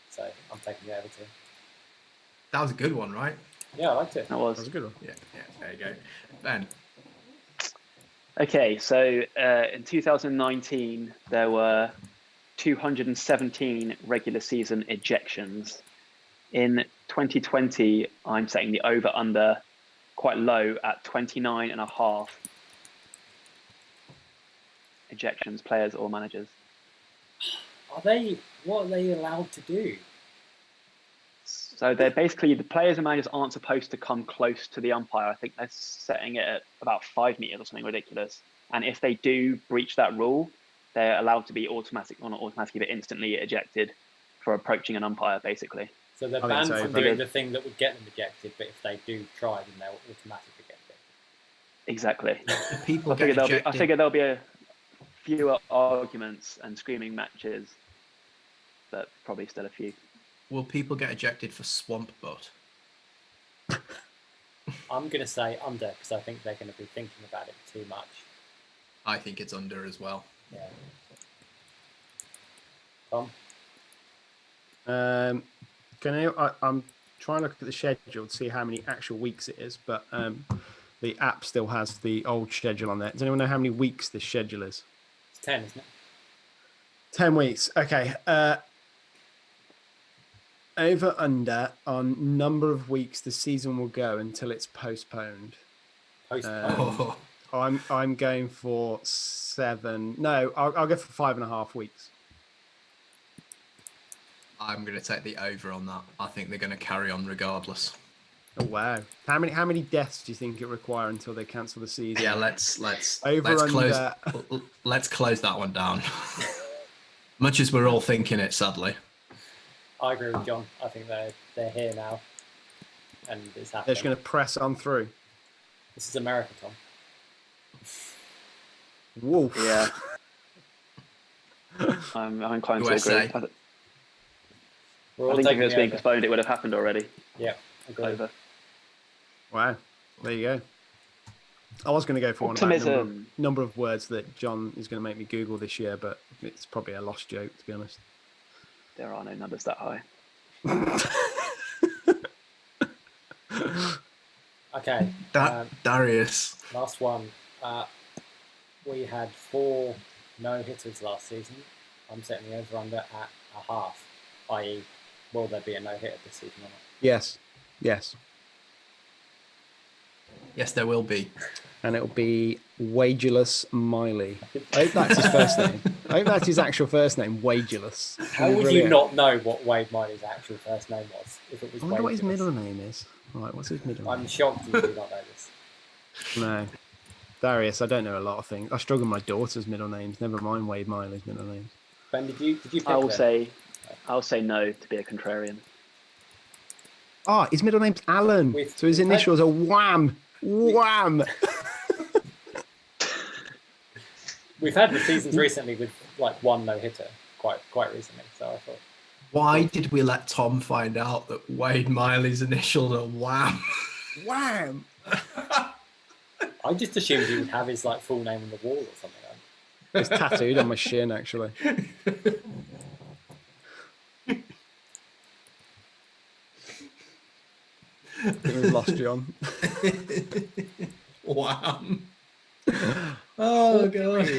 So I'm taking the over too. That was a good one, right? Yeah, I liked it. That That was was. a good one. Yeah, there you go. Ben. Okay, so in 2019, there were 217 regular season ejections. In 2020, I'm setting the over-under quite low at 29 and a half ejections, players or managers. What are they allowed to do? So they're basically, the players and managers aren't supposed to come close to the umpire. I think they're setting it at about 5 meters or something ridiculous. And if they do breach that rule, they're allowed to be not automatically, but instantly ejected for approaching an umpire, basically. So they're I think banned so, from but- doing the thing that would get them ejected, but if they do try, then they'll automatically get ejected. Exactly. If people I get ejected, figure there'll be a fewer arguments and screaming matches, but probably still a few. will people get ejected for swamp butt? I'm going to say under because I think they're going to be thinking about it too much. I think it's under as well. Yeah. Tom? I'm trying to look at the schedule to see how many actual weeks it is, but the app still has the old schedule on there. Does anyone know how many weeks this schedule is? It's 10, isn't it? 10 weeks. Okay. Over under on number of weeks the season will go until it's postponed. Postponed. Oh, I'm going for 7. No, I'll go for 5.5 weeks. I'm going to take the over on that. I think they're going to carry on regardless. Oh wow! How many deaths do you think it require until they cancel the season? Yeah, let's Over close under. let's close that one down. Much as we're all thinking it, sadly. I agree with John. I think they're here now, and it's happening. They're just going to press on through. This is America, Tom. Wolf. Yeah. I'm inclined to USA. agree. We're I all think if taking it was the being over. postponed, it would have happened already. Yeah, agree. Over. Wow. There you go. I was going to go for one about Optimism. number of words that John is going to make me Google this year, but it's probably a lost joke, to be honest. There are no numbers that high. Okay. Darius. Last one. We had 4 no-hitters last season. I'm setting the over-under at a half, i.e., will there be a no-hitter this season or not? Yes. Yes, there will be. And it'll be Wageless Miley. I hope that's his first name. I hope that's his actual first name, Wageless. How would you Brilliant. not know what Wade Miley's actual first name was if it was I wonder what his Wade middle Gillis? name is. Right, what's his middle I'm name? shocked you do not know this. No. Darius, I don't know a lot of things. I struggle with my daughter's middle names, never mind Wade Miley's middle names. Ben, did you pick I'll them? say no to be a contrarian. Ah, his middle name's Alan. We've- So his we've had- initials are Wham. Wham. We've had the seasons recently with like 1 no-hitter quite recently, so I thought Why did we let Tom find out that Wade Miley's initials are Wham? Wham. I just assumed he would have his like full name on the wall or something. It's tattooed on my shin, actually. I think we've lost John. Wham. Oh, God.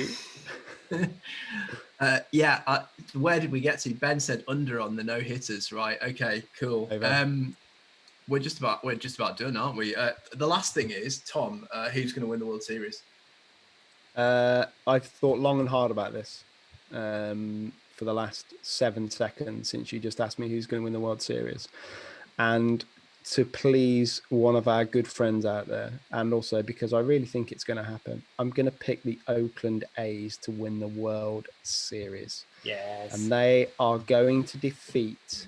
Where did we get to? Ben said under on the no hitters, right? Okay, cool. Over. We're just about done, aren't we? The last thing is Tom. Who's going to win the World Series? I've thought long and hard about this for the last 7 seconds since you just asked me who's going to win the World Series. And to please one of our good friends out there, and also because I really think it's going to happen, I'm going to pick the Oakland A's to win the World Series. Yes. And they are going to defeat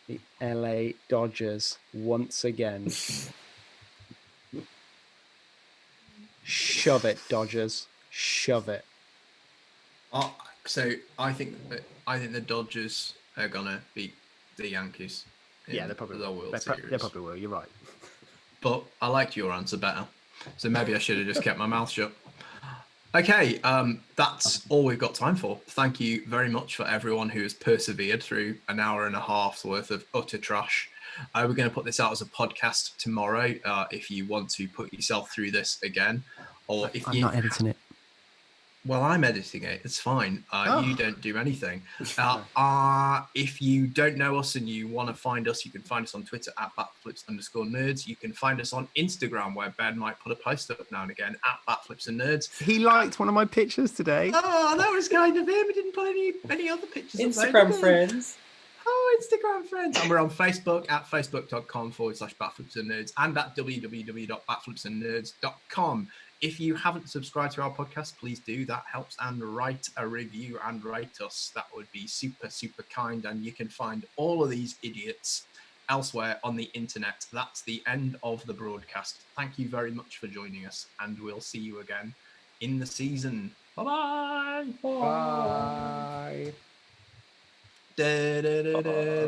the LA Dodgers once again. Shove it, Dodgers. Shove it. So I think the Dodgers are gonna beat the Yankees. Yeah, they probably the will. World They Series. probably will. You're right. But I liked your answer better, so maybe I should have just kept my mouth shut. Okay, that's all we've got time for. Thank you very much for everyone who has persevered through an hour and a half's worth of utter trash. We're going to put this out as a podcast tomorrow. If you want to put yourself through this again, or if I'm not editing it. Well, I'm editing it. It's fine. You don't do anything. No. If you don't know us and you want to find us, you can find us on Twitter at @batflips_nerds. You can find us on Instagram, where Ben might put a post up now and again at @batflipsandnerds. He liked one of my pictures today. Oh, that was kind of him. He didn't put any other pictures up there, Instagram did he? friends. Oh, Instagram friends. And we're on Facebook at facebook.com/batflipsandnerds and at www.batflipsandnerds.com. If you haven't subscribed to our podcast, please do. That helps. And write a review and rate us. That would be super, super kind. And you can find all of these idiots elsewhere on the internet. That's the end of the broadcast. Thank you very much for joining us. And we'll see you again in the season. Bye-bye. Bye. Da, da, da, da, da.